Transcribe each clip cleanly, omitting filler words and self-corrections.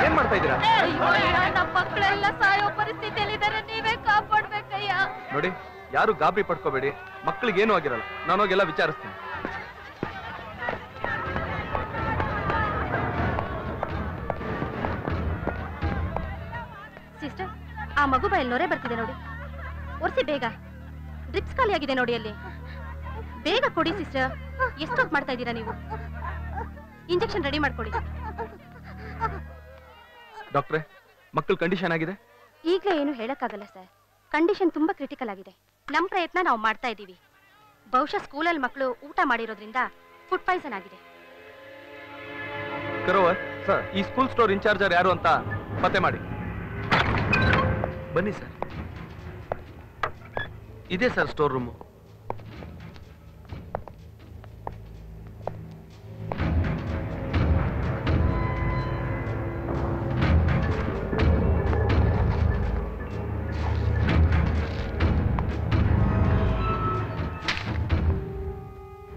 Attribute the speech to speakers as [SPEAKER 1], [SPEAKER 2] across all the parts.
[SPEAKER 1] ಏನ್ ಮಾಡ್ತಾ ಇದ್ದೀರಾ?
[SPEAKER 2] ನಮ್ಮ ಮಕ್ಕಳೆಲ್ಲ ಸಾಯೋ ಪರಿಸ್ಥಿತಿಯಲ್ಲಿದ್ದಾರೆ, ನೀವೇ ಕಾಪಾಡ್ಬೇಕಯ್ಯ.
[SPEAKER 1] ನೋಡಿ, ಯಾರು ಗಾಬರಿ ಪಡ್ಕೋಬೇಡಿ, ಮಕ್ಕಳಿಗೆ ಏನು ಆಗಿರಲ್ಲ. ನಾನೋಗೆಲ್ಲ ವಿಚಾರಿಸ್ತೀನಿ.
[SPEAKER 2] ಸಿಸ್ಟರ್, ಆ ಮಗು ಬಾಯಲ್ಲಿ ನೊರೆ ಬರ್ತಿದೆ ನೋಡಿ, ಒರ್ಸಿ ಬೇಗ. ಡ್ರಿಪ್ಸ್ ಖಾಲಿ ಆಗಿದೆ ನೋಡಿ ಅಲ್ಲಿ, ಬೇಗ ಕೊಡಿ ಸಿಸ್ಟರ್. ಎಷ್ಟೊತ್ತು ಮಾಡ್ತಾ ಇದ್ದೀರಾ ನೀವು? ಇಂಜೆಕ್ಷನ್ ರೆಡಿ ಮಾಡ್ಕೊಡಿ.
[SPEAKER 1] ಡಾಕ್ಟ್ರೆ, ಮಕ್ಕಳ ಕಂಡೀಷನ್ ಆಗಿದೆ?
[SPEAKER 2] ಈಗಲೇ ಏನು ಹೇಳಕ್ಕಾಗಲ್ಲ ಸರ್, ಕಂಡೀಷನ್ ತುಂಬಾ ಕ್ರಿಟಿಕಲ್ ಆಗಿದೆ. ನಮ್ಮ ಪ್ರಯತ್ನ ನಾವು ಮಾಡ್ತಾ ಇದ್ದೀವಿ. ಬಹುಶಃ ಸ್ಕೂಲಲ್ಲಿ ಮಕ್ಕಳು ಊಟ ಮಾಡಿರೋದ್ರಿಂದ ಫುಡ್ ಪಾಯ್ಸನ್ ಆಗಿದೆ.
[SPEAKER 1] ಕರೋವರ್ ಸರ್, ಈ ಸ್ಕೂಲ್ ಸ್ಟೋರ್ ಇನ್ಚಾರ್ಜರ್ ಯಾರು ಅಂತ ಪತ್ತೆ ಮಾಡಿ.
[SPEAKER 3] ಬನ್ನಿ ಸರ್, ಇದೆ ಸರ್ ಸ್ಟೋರ್ ರೂಮು.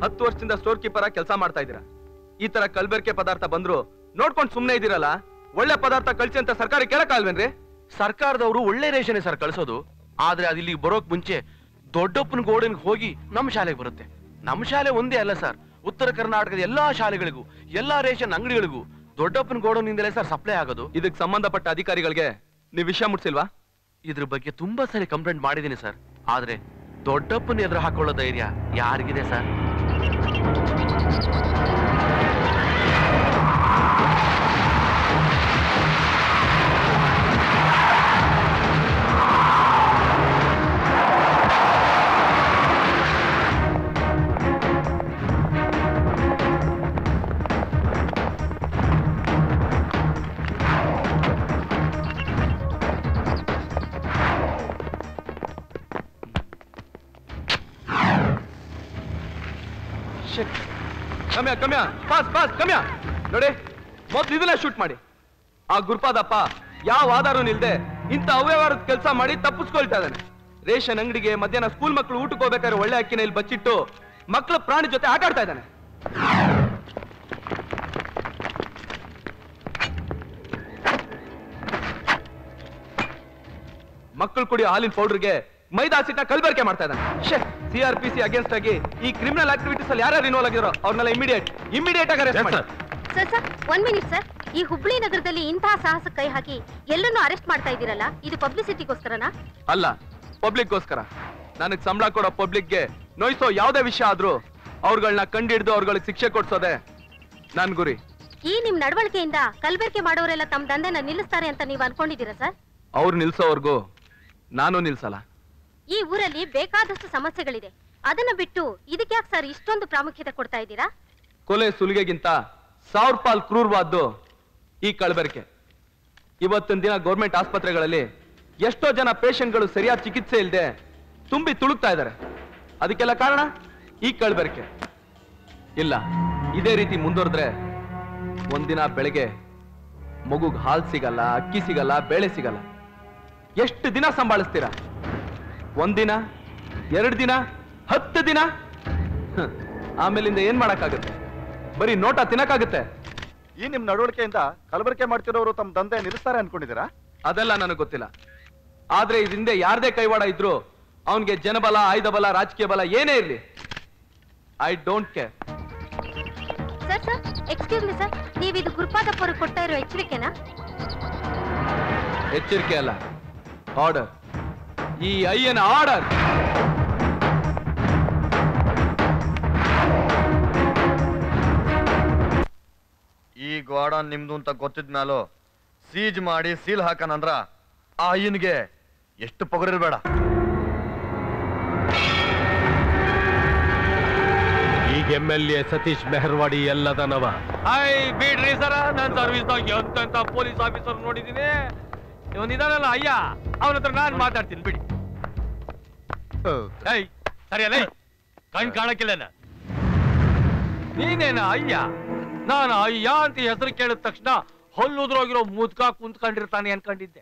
[SPEAKER 1] ಹತ್ತು ವರ್ಷದಿಂದ ಸ್ಟೋರ್ ಕೀಪರ್ ಆಗಿ ಕೆಲಸ ಮಾಡ್ತಾ ಇದ್ದೀರಾ. ಈ ತರ ಕಲಬೆರಕೆ ಪದಾರ್ಥ ಬಂದ್ರು ನೋಡ್ಕೊಂಡು ಸುಮ್ಮನೆ ಇದ್ದೀರಲ್ಲ. ಒಳ್ಳೆ ಪದಾರ್ಥ ಕಳ್ಸಿ ಅಂತ ಸರ್ಕಾರ ಕೇಳಕ್ಕಾಗಲ್ವೇನ್ರಿ?
[SPEAKER 3] ಸರ್ಕಾರದವರು ಒಳ್ಳೆ ರೇಷನ್ ಸರ್ ಕಳಿಸೋದು. ಆದ್ರೆ ಅದು ಇಲ್ಲಿಗೆ ಬರೋಕ್ ಮುಂಚೆ ದೊಡ್ಡಪ್ಪನ ಗೋಡನ್ಗೆ ಹೋಗಿ ನಮ್ಮ ಶಾಲೆಗೆ ಬರುತ್ತೆ. ನಮ್ಮ ಶಾಲೆ ಒಂದೇ ಅಲ್ಲ ಸರ್, ಉತ್ತರ ಕರ್ನಾಟಕದ ಎಲ್ಲಾ ಶಾಲೆಗಳಿಗೂ ಎಲ್ಲಾ ರೇಷನ್ ಅಂಗಡಿಗಳಿಗೂ ದೊಡ್ಡಪ್ಪನ ಗೋಡನ್ನಿಂದಲೇ ಸರ್ ಸಪ್ಲೈ ಆಗೋದು.
[SPEAKER 1] ಇದಕ್ಕೆ ಸಂಬಂಧಪಟ್ಟ ಅಧಿಕಾರಿಗಳಿಗೆ ನೀವು ವಿಷಯ ಮುಟ್ಸಿಲ್ವಾ?
[SPEAKER 3] ಇದ್ರ ಬಗ್ಗೆ ತುಂಬಾ ಸರಿ ಕಂಪ್ಲೇಂಟ್ ಮಾಡಿದ್ದೀನಿ ಸರ್. ಆದ್ರೆ ದೊಡ್ಡಪ್ಪನ ಎದುರು ಹಾಕೊಳ್ಳೋ ಧೈರ್ಯ ಯಾರಿಗಿದೆ ಸರ್?
[SPEAKER 1] ಕಮ್ಯಾ ಪಾಸ್ ಕಮ್ಯಾ ನೋಡಿ, ಮೊದ್ಲು ಇದನ್ನ ಶೂಟ್ ಮಾಡಿ. ಆ ಗುರುಪಾದಪ್ಪ ಯಾವ ಆಧಾರನೂ ಇಲ್ದೆ ಇಂಥ ಅವ್ಯವಹಾರದ ಕೆಲಸ ಮಾಡಿ ತಪ್ಪಿಸ್ಕೊಳ್ತಾ ಇದ್ದಾನೆ. ರೇಷನ್ ಅಂಗಡಿಗೆ ಮಧ್ಯಾಹ್ನ ಸ್ಕೂಲ್ ಮಕ್ಕಳು ಊಟಕ್ಕೆ ಹೋಗ್ಬೇಕಾದ್ರೆ ಒಳ್ಳೆ ಅಕ್ಕಿನ ಇಲ್ಲಿ ಬಚ್ಚಿಟ್ಟು ಮಕ್ಕಳ ಪ್ರಾಣಿ ಜೊತೆ ಆಟ ಆಡ್ತಾ ಇದ್ದಾನೆ. ಮಕ್ಕಳು ಕುಡಿಯೋ ಹಾಲಿನ ಪೌಡರ್ಗೆ ಮೈದಾ ಸಿಟ್ನ ಕಲಬೆರಕೆ ಮಾಡ್ತಾ ಇದ್ದಾನೆ. CRPC ಅಗೇನ್ಸ್ಟ್ ಆಗಿ ಈ ಕ್ರಿಮಿನಲ್ ಆಕ್ಟಿವಿಟೀಸ್ ಅಲ್ಲಿ ಯಾರು ಇನ್ವಾಲ್ವ್ ಆಗಿರೋ ಅವ್ರನ್ನೆಲ್ಲ ಇಮಿಡಿಯೇಟ್ ಆಗಿ ಅರೆಸ್ಟ್ ಮಾಡಿ.
[SPEAKER 2] Sir 1 minute sir. ಈ ಹುಬ್ಳಿ ನಗರದಲ್ಲಿ ಇಂತಹ ಸಾಹಸ ಕೈ ಹಾಕಿ ಎಲ್ಲರನ್ನೂ ಅರೆಸ್ಟ್ ಮಾಡ್ತಾ ಇದ್ದೀರಲ್ಲ, ಇದು ಪಬ್ಲಿಸಿಟಿಗೋಸ್ಕರನಾ?
[SPEAKER 1] ಅಲ್ಲ, ಪಬ್ಲಿಕ್ಗೋಸ್ಕರ. ನನಗೆ ಸಂಬಳ ಕೊಡೋ ಪಬ್ಲಿಕ್ಗೆ ನೋಯಿಸೋ ಯಾವುದೇ ವಿಷಯ ಆದ್ರೂ ಅವ್ರುಗಳನ್ನ ಕಂಡಿಡಿದು ಅವ್ರುಗಳಿಗೆ ಶಿಕ್ಷೆ ಕೊಡ್ಸೋದೆ ನನ್ ಗುರಿ.
[SPEAKER 2] ಈ ನಿಮ್ ನಡವಳಿಕೆಯಿಂದ ಕಲಬೆರಕೆ ಮಾಡೋರೆಲ್ಲ ತಮ್ಮ ದಂಧೆನ ನಿಲ್ಲಿಸ್ತಾರೆ ಅಂತ ನೀವು ಅನ್ಕೊಂಡಿದ್ದೀರಾ ಸರ್?
[SPEAKER 1] ಅವ್ರು ನಿಲ್ಸೋವರೆಗೂ ನಾನು ನಿಲ್ಸಲ್ಲ.
[SPEAKER 2] ಈ ಊರಲ್ಲಿ ಬೇಕಾದಷ್ಟು ಸಮಸ್ಯೆಗಳಿದೆ, ಅದನ್ನ ಬಿಟ್ಟು ಇದಕ್ಕೆ ಯಾಕೆ ಸರ್ ಇಷ್ಟೊಂದು ಪ್ರಾಮುಖ್ಯತೆ ಕೊಡ್ತಾ ಇದ್ದೀರಾ?
[SPEAKER 1] ಕೊಲೆ ಸುಲಿಗೆಗಿಂತ 1000 ಪಾಲ್ ಕ್ರೂರವಾದ್ದು ಈ ಕಲಬೆರಕೆ. ಇವತ್ತಿನ ದಿನ ಗೌರ್ಮೆಂಟ್ ಆಸ್ಪತ್ರೆಗಳಲ್ಲಿ ಎಷ್ಟೋ ಜನ ಪೇಷಂಟ್ಗಳು ಸರಿಯಾದ ಚಿಕಿತ್ಸೆ ಇಲ್ಲದೆ ತುಂಬಿ ತುಳುಕ್ತಾ ಇದ್ದಾರೆ. ಅದಕ್ಕೆಲ್ಲ ಕಾರಣ ಈ ಕಲಬೆರಕೆ. ಇಲ್ಲ, ಇದೇ ರೀತಿ ಮುಂದುವರೆದ್ರೆ ಒಂದಿನ ಬೆಳಗ್ಗೆ ಮಗುಗ್ ಹಾಲು ಸಿಗಲ್ಲ, ಅಕ್ಕಿ ಸಿಗಲ್ಲ, ಬೇಳೆ ಸಿಗಲ್ಲ. ಎಷ್ಟು ದಿನ ಸಂಭಾಳಿಸ್ತೀರಾ? 1 ದಿನ, 2 ದಿನ, 10 ದಿನ? ಆಮೇಲಿಂದ ಏನ್ ಮಾಡಕ್ಕಾಗುತ್ತೆ? ಬರೀ ನೋಟ ತಿನ್ನಕ್ಕಾಗುತ್ತೆ.
[SPEAKER 4] ಈ ನಿಮ್ ನಡವಳಿಕೆಯಿಂದ ಕಲಬೆರಕೆ ಮಾಡ್ತಿರೋರು ತಮ್ಮ ದಂಧೆ ನಿಲ್ಲಿಸ್ತಾರೆ ಅನ್ಕೊಂಡಿದ್ದೀರಾ?
[SPEAKER 1] ಅದೆಲ್ಲ ನನಗೆ ಗೊತ್ತಿಲ್ಲ. ಆದ್ರೆ ಇದರಿಂದ ಯಾರದೇ ಕೈವಾಡ ಇದ್ರು ಅವನ್ಗೆ ಜನಬಲ, ಆಯುಧ ಬಲ, ರಾಜಕೀಯ ಬಲ ಏನೇ ಇರ್ಲಿ, I don't care.
[SPEAKER 2] Sir excuse me sir, ನೀವಿದು ಗುರುಪಾದಪ್ಪ ಅವರು ಕೊಡ್ತಾ ಇರೋ ಎಚ್ಚರಿಕೆನಾ?
[SPEAKER 1] ಎಚ್ಚರಿಕೆ ಅಲ್ಲ, ಆರ್ಡರ್. ಈ ಅಯ್ಯನ ಆರ್ಡರ್.
[SPEAKER 4] ಈ ಗೋಡನ್ ನಿಮ್ದು ಅಂತ ಗೊತ್ತಿದ್ಮೇಲೂ ಸೀಜ್ ಮಾಡಿ ಸೀಲ್ ಹಾಕನಂದ್ರ ಆ ಅಯ್ಯನ್ಗೆ ಎಷ್ಟು ಪೊಗರಿರ್ಬೇಡ.
[SPEAKER 5] ಈಗ MLA ಸತೀಶ್ ಮೆಹರ್ವಾಡಿ ಎಲ್ಲದನವ.
[SPEAKER 6] ಬಿಡ್ರಿ ಸರ, ನನ್ನ ಸರ್ವಿಸ್ದಾಗ ಎಂತ ಪೊಲೀಸ್ ಆಫೀಸರ್ ನೋಡಿದೀನಿ. ಇವನಿದಾನಲ್ಲ ಅಯ್ಯ, ಅವನ ಹತ್ರ ನಾನು ಮಾತಾಡ್ತೀನಿ ಬಿಡಿ. ಸರಿಯಲ್ಲ, ಕಣ್ ಕಾಣಕ್ಕಿಲ್ಲನ ನೀನೇನ ಅಯ್ಯ ನಾನು ಅಯ್ಯ ಅಂತ ಹೆಸರು ಕೇಳಿದ ತಕ್ಷಣ ಹಲ್ಲುದ್ರೋಗಿರೋ ಮುದ್ಕ ಕುಂತ್ಕೊಂಡಿರ್ತಾನೆ ಅನ್ಕೊಂಡಿದ್ದೆ.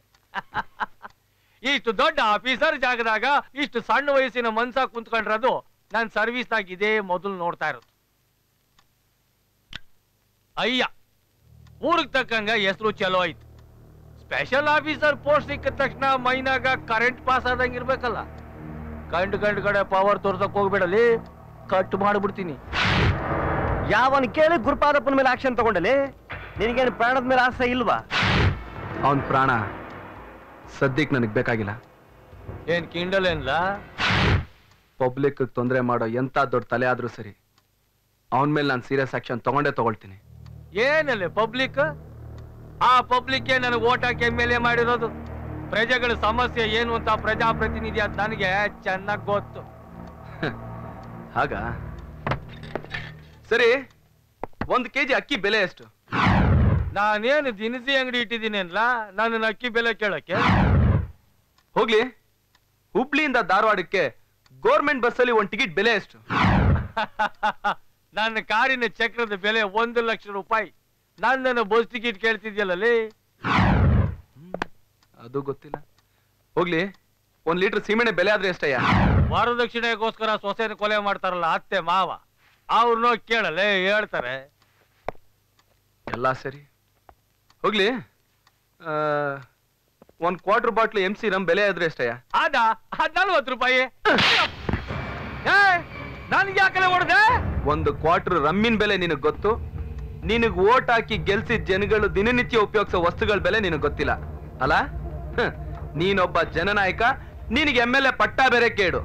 [SPEAKER 6] ಇಷ್ಟು ದೊಡ್ಡ ಆಫೀಸರ್ ಜಾಗದಾಗ ಇಷ್ಟು ಸಣ್ಣ ವಯಸ್ಸಿನ ಮನ್ಸ ಕುಂತ್ಕೊಂಡ್ರದು ನಾನ್ ಸರ್ವಿಸ್ನಾಗ ಇದೇ ಮೊದಲು ನೋಡ್ತಾ ಇರೋದು. ಅಯ್ಯ ಊರಿಗೆ ತಕ್ಕಂಗ ಹೆಸರು ಚಲೋ ಆಯ್ತು. ಸ್ಪೆಷಲ್ ಆಫೀಸರ್ ಪೋಸ್ಟ್ ಸಿಕ್ಕಿದ ತಕ್ಷಣ ಮೈನಾಗ ಕರೆಂಟ್ ಪಾಸ್ ಆದಂಗ ಇರ್ಬೇಕಲ್ಲ. ಗಂಡು ಕಡೆ ಪವರ್ ತೋರ್ಸಕ್ ಹೋಗ್ಬೇಡಲಿ, ಕಟ್ ಮಾಡ್ಬಿಡ್ತೀನಿ.
[SPEAKER 7] ಯಾವನ್ ಕೇಳಿ ಗುರುಪಾದಪ್ಪನ ಮೇಲೆ ಆಕ್ಷನ್ ತಗೊಂಡಲ್ಲಿ ನಿನಗೇನು ಪ್ರಾಣದ ಮೇಲೆ ಆಸೆ ಇಲ್ವಾ?
[SPEAKER 1] ಅವನ್ ಪ್ರಾಣ ಸದ್ಯಕ್ಕೆ ನನಗೆ ಬೇಕಾಗಿಲ್ಲ.
[SPEAKER 6] ಏನ್ ಕಿಂಡಲ್ ಏನ್ಲ?
[SPEAKER 1] ಪಬ್ಲಿಕ್ ತೊಂದರೆ ಮಾಡೋ ಎಂತ ದೊಡ್ಡ ತಲೆ ಆದ್ರೂ ಸರಿ, ಅವನ ಮೇಲೆ ನಾನು ಸೀರಿಯಸ್ ಆಕ್ಷನ್ ತಗೊಳ್ತೀನಿ.
[SPEAKER 6] ಏನಲ್ಲ ಪಬ್ಲಿಕ್? ಆ ಪಬ್ಲಿಕ್ ನನಗೆ ಓಟ್ ಹಾಕಿ MLA ಮಾಡಿರೋದು. ಪ್ರಜೆಗಳ ಸಮಸ್ಯೆ ಏನು ಅಂತ ಪ್ರಜಾಪ್ರತಿನಿಧಿ ಅಂತ ನನಗೆ ಚೆನ್ನಾಗಿ ಗೊತ್ತು.
[SPEAKER 1] ಹಾಗ ಸರಿ, 1 kg ಅಕ್ಕಿ ಬೆಲೆ ಎಷ್ಟು?
[SPEAKER 6] ನಾನೇನು ದಿನಸಿ ಅಂಗಡಿ ಇಟ್ಟಿದ್ದೀನಿ ಅಲ್ಲ, ನನ್ನ ಅಕ್ಕಿ ಬೆಲೆ ಕೇಳಕ್ಕೆ?
[SPEAKER 1] ಹೋಗ್ಲಿ, ಹುಬ್ಳಿಯಿಂದ ಧಾರವಾಡಕ್ಕೆ ಗೌರ್ಮೆಂಟ್ ಬಸ್ಸಲ್ಲಿ 1 ಟಿಕೆಟ್ ಬೆಲೆ ಎಷ್ಟು?
[SPEAKER 6] ನನ್ನ ಕಾರಿನ ಚಕ್ರದ ಬೆಲೆ 1 ಲಕ್ಷ ರೂಪಾಯಿ. ನನ್ನ ಬಸ್ ಟಿಕೆಟ್ ಕೇಳ್ತಿದ್ಯಲ್ಲೇ?
[SPEAKER 1] ಅದು ಗೊತ್ತಿಲ್ಲ. ಹೋಗ್ಲಿ, 1 ಲೀಟರ್ ಸೀಮೆಣ್ಣೆ ಬೆಲೆ ಆದ್ರೆ ಎಷ್ಟಯ್ಯ?
[SPEAKER 6] ವರದಕ್ಷಿಣೆಗೋಸ್ಕರ ಸೊಸೆನ ಕೊಲೆ ಮಾಡ್ತಾರಲ್ಲ ಅತ್ತೆ ಮಾವ, ಅವ್ರನ್ನ ಕೇಳಲೆ ಹೇಳ್ತಾರೆ.
[SPEAKER 1] ಎಲ್ಲ ಸರಿ. ಹೋಗ್ಲಿ, 1 ಕ್ವಾರ್ಟರ್ ಬಾಟ್ಲು MC ರಮ್ ಬೆಲೆ ಆದ್ರೆ ಎಷ್ಟಯ್ಯ?
[SPEAKER 6] ಅದ 40 ರೂಪಾಯಿ. ನನ್ಗೆ ಯಾಕಲೆ ಹೊಡೆದೆ?
[SPEAKER 1] 1 ಕ್ವಾರ್ಟರ್ ರಮ್ಮಿನ ಬೆಲೆ ನಿನಗ್ ಗೊತ್ತು. ನಿನಗ್ ಓಟ್ ಹಾಕಿ ಗೆಲ್ಸಿದ ಜನಗಳು ದಿನನಿತ್ಯ ಉಪಯೋಗಿಸೋ ವಸ್ತುಗಳ ಬೆಲೆ ನಿನಗ್ ಗೊತ್ತಿಲ್ಲ ಅಲ್ಲ? ನೀನೊಬ್ಬ ಜನನಾಯಕ, ನಿನಗೆ MLA ಪಟ್ಟ ಬೇರೆ ಕೇಡು.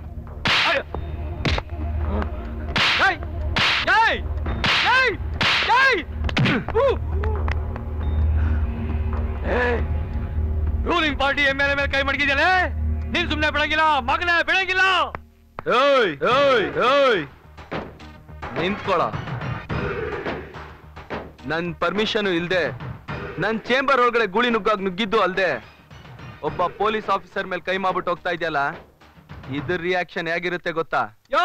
[SPEAKER 6] ರೂಲಿಂಗ್ ಪಾರ್ಟಿ MLA ಮೇಲೆ ಕೈ ಮಡಗಿದ್ಯಲ್ಲ, ನೀನ್ ಸುಮ್ನೆ ಬಿಡಂಗಿಲ್ಲ ಮಗನೇ, ಬಿಡಂಗಿಲ್ಲ.
[SPEAKER 1] ನಿಂತ್ಕೊಳ್ಳ. ನನ್ ಪರ್ಮಿಷನ್ ಇಲ್ದೆ ನನ್ ಚೇಂಬರ್ ಒಳಗಡೆ ಗುಳಿ ನುಗ್ಗಿದ್ದು ಅಲ್ದೆ ಒಬ್ಬ ಪೊಲೀಸ್ ಆಫೀಸರ್ ಮೇಲೆ ಕೈ ಮಾಡ್ಬಿಟ್ಟು ಹೋಗ್ತಾ ಇದೆಯಲ್ಲ, ಇದ್ರ ರಿಯಾಕ್ಷನ್ ಹೇಗಿರುತ್ತೆ ಗೊತ್ತಾ?
[SPEAKER 6] ಯೋ,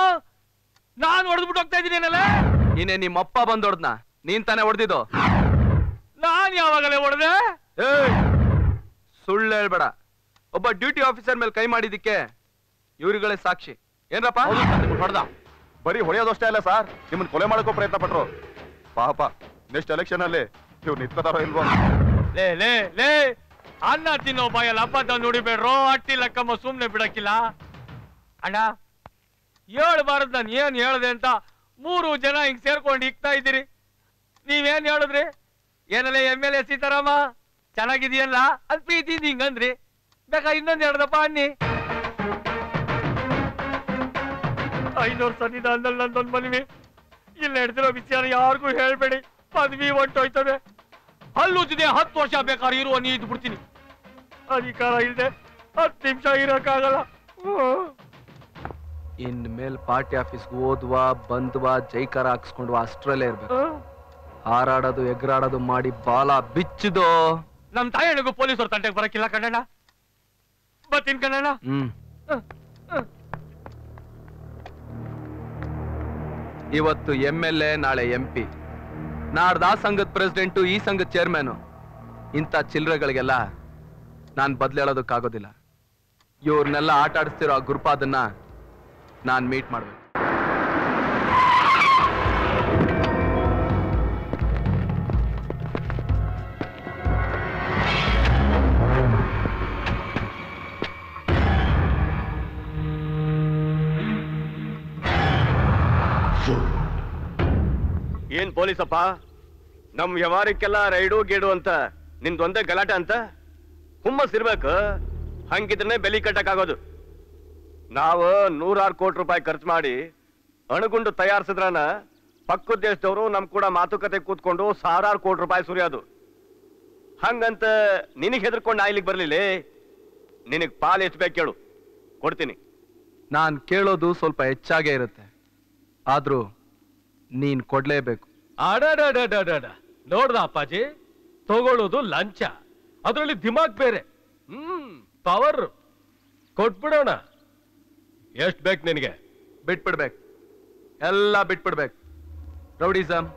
[SPEAKER 6] ನಾನ್ ಹೊಡೆದ್ಬಿಟ್ಟು ಹೋಗ್ತಾ ಇದ್ದೀನಿ.
[SPEAKER 1] ನೀನೆ ನಿಮ್ಮಪ್ಪ ಬಂದ್ ಹೊಡ್ದ್ನ, ನೀನ್ ತಾನೇ ಹೊಡೆದಿದ್ದು.
[SPEAKER 6] ನಾನ್ ಯಾವಾಗಲೇ ಹೊಡೆದೆ?
[SPEAKER 1] ಸುಳ್ಳು ಹೇಳ್ಬೇಡ. ಒಬ್ಬ ಡ್ಯೂಟಿ ಆಫೀಸರ್ ಮೇಲೆ ಕೈ ಮಾಡಿದಿಕ್ಕೆ ಇವ್ರುಗಳೇ ಸಾಕ್ಷಿ. ಏನ್ರಪ್ಪ?
[SPEAKER 4] ಹೊಡೆದ ಬರೀ ಹೊಡೆಯೋದಷ್ಟೇ ಅಲ್ಲ ಸರ್, ನಿಮ್ಮನ್ನ ಕೊಲೆ ಮಾಡಕ್ಕೂ ಪ್ರಯತ್ನ ಪಟ್ರು. ಪಾಪ ನೆಕ್ಸ್ಟ್ ಎಲೆಕ್ಷನ್ ಅಲ್ಲಿ ಇವ್ರು ನಿಂತ್ಕೋತಾರೋ ಇಲ್ವೋ?
[SPEAKER 6] ಲೇ ಅನ್ನ ತಿನ್ನೋ ಬಾಯಲ್ಲಿ ಅಬ್ಬದ ನುಡಿಬೇಡ್ರೋ. ಅಟ್ಟಿ ಲಕ್ಕಮ್ಮ ಸುಮ್ನೆ ಬಿಡಕ್ಕಿಲ್ಲ. ಅಣ್ಣ ಹೇಳ್ಬಾರದ್ ನಾನು ಏನ್ ಹೇಳ್ದೆ ಅಂತ 3 ಜನ ಹಿಂಗ್ ಸೇರ್ಕೊಂಡು ಇಕ್ತಾ ಇದ್ದೀರಿ. ನೀವೇನ್ ಹೇಳಿದ್ರಿ? ಏನಲ್ಲ MLA ಸೀತಾರಾಮ ಚೆನ್ನಾಗಿದೆಯಲ್ಲ ಅದ್ ಪ್ರೀತಿಯಿಂದ ಹಿಂಗಂದ್ರಿ. ಬೇಕಾ ಇನ್ನೊಂದ್ ಹೇಳ್ದಪ್ಪ ಅನ್ನಿ. 5 ಸನ್ನಿಧಾನದಲ್ಲಿ ನಂದೊಂದ್ ಮನವಿ, ಇಲ್ಲಿ ನಡೆದಿರೋ ವಿಚಾರ ಯಾರಿಗೂ ಹೇಳ್ಬೇಡಿ. ಪದವಿ ಹೊಂಟೋಯ್ತದೆ. ಹಲ್ಲುಜ್ಜಿದೆ 10 ವರ್ಷ ಬೇಕಾದ್ರೆ ಇರುವ ನೀ ಇದ್ದು ಬಿಡ್ತೀನಿ. ಅಧಿಕಾರ ಇಲ್ಲದೆ 10 ನಿಮಿಷ ಇರಕ್ಕಾಗಲ್ಲ.
[SPEAKER 1] ಇನ್ ಮೇಲ್ ಪಾರ್ಟಿ ಆಫೀಸ್ಗೆ ಹೋದ್ವಾ ಬಂದ್ವಾ ಜೈಕಾರ ಹಾಕ್ಸ್ಕೊಂಡ್ವಾ ಅಷ್ಟ್ರಲ್ಲೇ ಇರ್ಬೇಕು. ಹಾರಾಡೋದು ಎಗರಾಡೋದು ಮಾಡಿ ಬಾಲ ಬಿಚ್ಚದು.
[SPEAKER 6] ನಮ್ ತಾಯಿಗೂ ಪೊಲೀಸರು ತಂಟೆಗೆ ಬರಕ್ಕಿಲ್ಲ ಕಣ್ಣಣ್ಣ. ಬರ್ತೀನಿ ಕಣ್ಣಣ್ಣ.
[SPEAKER 1] ಇವತ್ತು MLA, ನಾಳೆ MP, ನಾಡ್ದ ಆ ಸಂಘದ ಪ್ರೆಸಿಡೆಂಟು, ಈ ಸಂಘದ ಚೇರ್ಮನ್. ಇಂಥ ಚಿಲ್ಲರೆಗಳಿಗೆಲ್ಲ ನಾನ್ ಬದಲೇಳೋದಕ್ಕಾಗೋದಿಲ್ಲ. ಇವ್ರನ್ನೆಲ್ಲ ಆಟ ಆಡಿಸ್ತಿರೋ ಆ ಗುರುಪಾದನ್ನ ನಾನ್ ಮೀಟ್ ಮಾಡ್ಬೇಕು.
[SPEAKER 7] ಏನ್ ಪೊಲೀಸಪ್ಪ, ನಮ್ ವ್ಯವಹಾರಕ್ಕೆಲ್ಲ ರೈಡು ಗೇಡು ಅಂತ ನಿಂದೊಂದೇ ಗಲಾಟೆ ಅಂತ ಹುಮ್ಮಸ್ ಇರ್ಬೇಕು. ಹಂಗಿದ್ರೆ ಬೆಲಿ ಕಟ್ಟಕ್ಕಾಗೋದು. ನಾವು 100 ಕೋಟಿ ರೂಪಾಯಿ ಖರ್ಚು ಮಾಡಿ ಅಣುಗುಂಡು ತಯಾರಿಸಿದ್ರನ ಪಕ್ಕದ ದೇಶದವರು ನಮ್ ಕೂಡ ಮಾತುಕತೆ ಕೂತ್ಕೊಂಡು 1000 ಕೋಟಿ ರೂಪಾಯಿ ಸುರಿಯೋದು. ಹಂಗಂತ ನಿನಗೆ ಹೆದರ್ಕೊಂಡು ನಾ ಇಲ್ಲಿಗೆ ಬರ್ಲಿಲ್ಲ. ನಿನಗ್ ಪಾಲ್ ಎಷ್ಟು ಬೇಕು ಕೇಳು, ಕೊಡ್ತೀನಿ.
[SPEAKER 1] ನಾನ್ ಕೇಳೋದು ಸ್ವಲ್ಪ ಹೆಚ್ಚಾಗೇ ಇರುತ್ತೆ, ಆದ್ರೂ ನೀನ್ ಕೊಡ್ಲೇಬೇಕು.
[SPEAKER 6] ನೋಡ್ದ ಅಪ್ಪಾಜಿ, ತಗೊಳ್ಳೋದು ಲಂಚ, ಅದರಲ್ಲಿ ದಿಮಾಗ್ ಬೇರೆ. ಪವರ್ ಕೊಟ್ಬಿಡೋಣ. ಎಷ್ಟ್ ಬೇಕು ನಿನಗೆ?
[SPEAKER 1] ಬಿಟ್ಬಿಡ್ಬೇಕು. ಎಲ್ಲ ಬಿಟ್ಬಿಡ್ಬೇಕು. ರೌಡಿಸಮ್,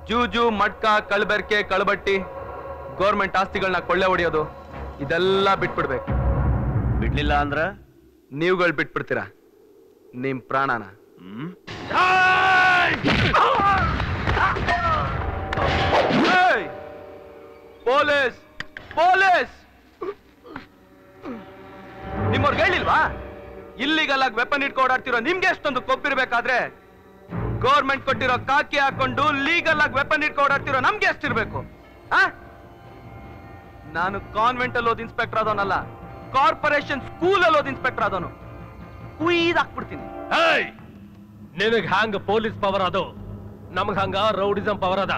[SPEAKER 1] ಜೂಜು, ಮಟ್ಕ, ಕಳ್ಬೆರ್ಕೆ, ಕಳ್ಬಟ್ಟಿ, ಗೌರ್ಮೆಂಟ್ ಆಸ್ತಿಗಳನ್ನ ಕೊಳ್ಳೆ ಹೊಡೆಯೋದು, ಇದೆಲ್ಲ ಬಿಟ್ಬಿಡ್ಬೇಕು.
[SPEAKER 7] ಬಿಡ್ಲಿಲ್ಲ ಅಂದ್ರ
[SPEAKER 1] ನೀವುಗಳು ಬಿಟ್ಬಿಡ್ತೀರಾ ನಿಮ್ ಪ್ರಾಣನ. ಪೊಲೀಸ್ ಪೊಲೀಸ್ ನಿಮ್ಮವ್ರಿಗೆ ಹೇಳಿಲ್ವಾ? ಇಲ್ಲಿಗಲ್ಲ ವೆಪನ್ ಇಟ್ಕೊಂಡು ಓಡಾಡ್ತಿರೋ ನಿಮ್ಗೆ ಎಷ್ಟೊಂದು ಕೊಪ್ಪಿರ್ಬೇಕಾದ್ರೆ ಗೌರ್ಮೆಂಟ್ ಕೊಟ್ಟಿರೋ ಕಾಕಿ ಹಾಕೊಂಡು ಲೀಗಲ್ ಆಗಿ ವೆಪನ್ ಇಟ್ಕೊಂಡು ಓಡಾಡ್ತಿರೋ ನಮ್ಗೆ ಎಷ್ಟಿರ್ಬೇಕು? ನಾನು ಕಾನ್ವೆಂಟ್ ಅಲ್ಲಿ ಓದ್ ಇನ್ಸ್ಪೆಕ್ಟರ್ ಆದವನಲ್ಲ, ಕಾರ್ಪೊರೇಷನ್ ಸ್ಕೂಲ್ ಅಲ್ಲಿ ಓದ್ ಇನ್ಸ್ಪೆಕ್ಟರ್ ಆದವನು. ಕುಯ್ದಾಕ್ಬಿಡ್ತೀನಿ.
[SPEAKER 5] ನಿನಗ್ ಹ್ಯಾಂಗ ಪೊಲೀಸ್ ಪವರ್ ಅದು, ನಮಗ್ ಹಂಗ ರೌಡಿಸಂ ಪವರ್ ಅದ.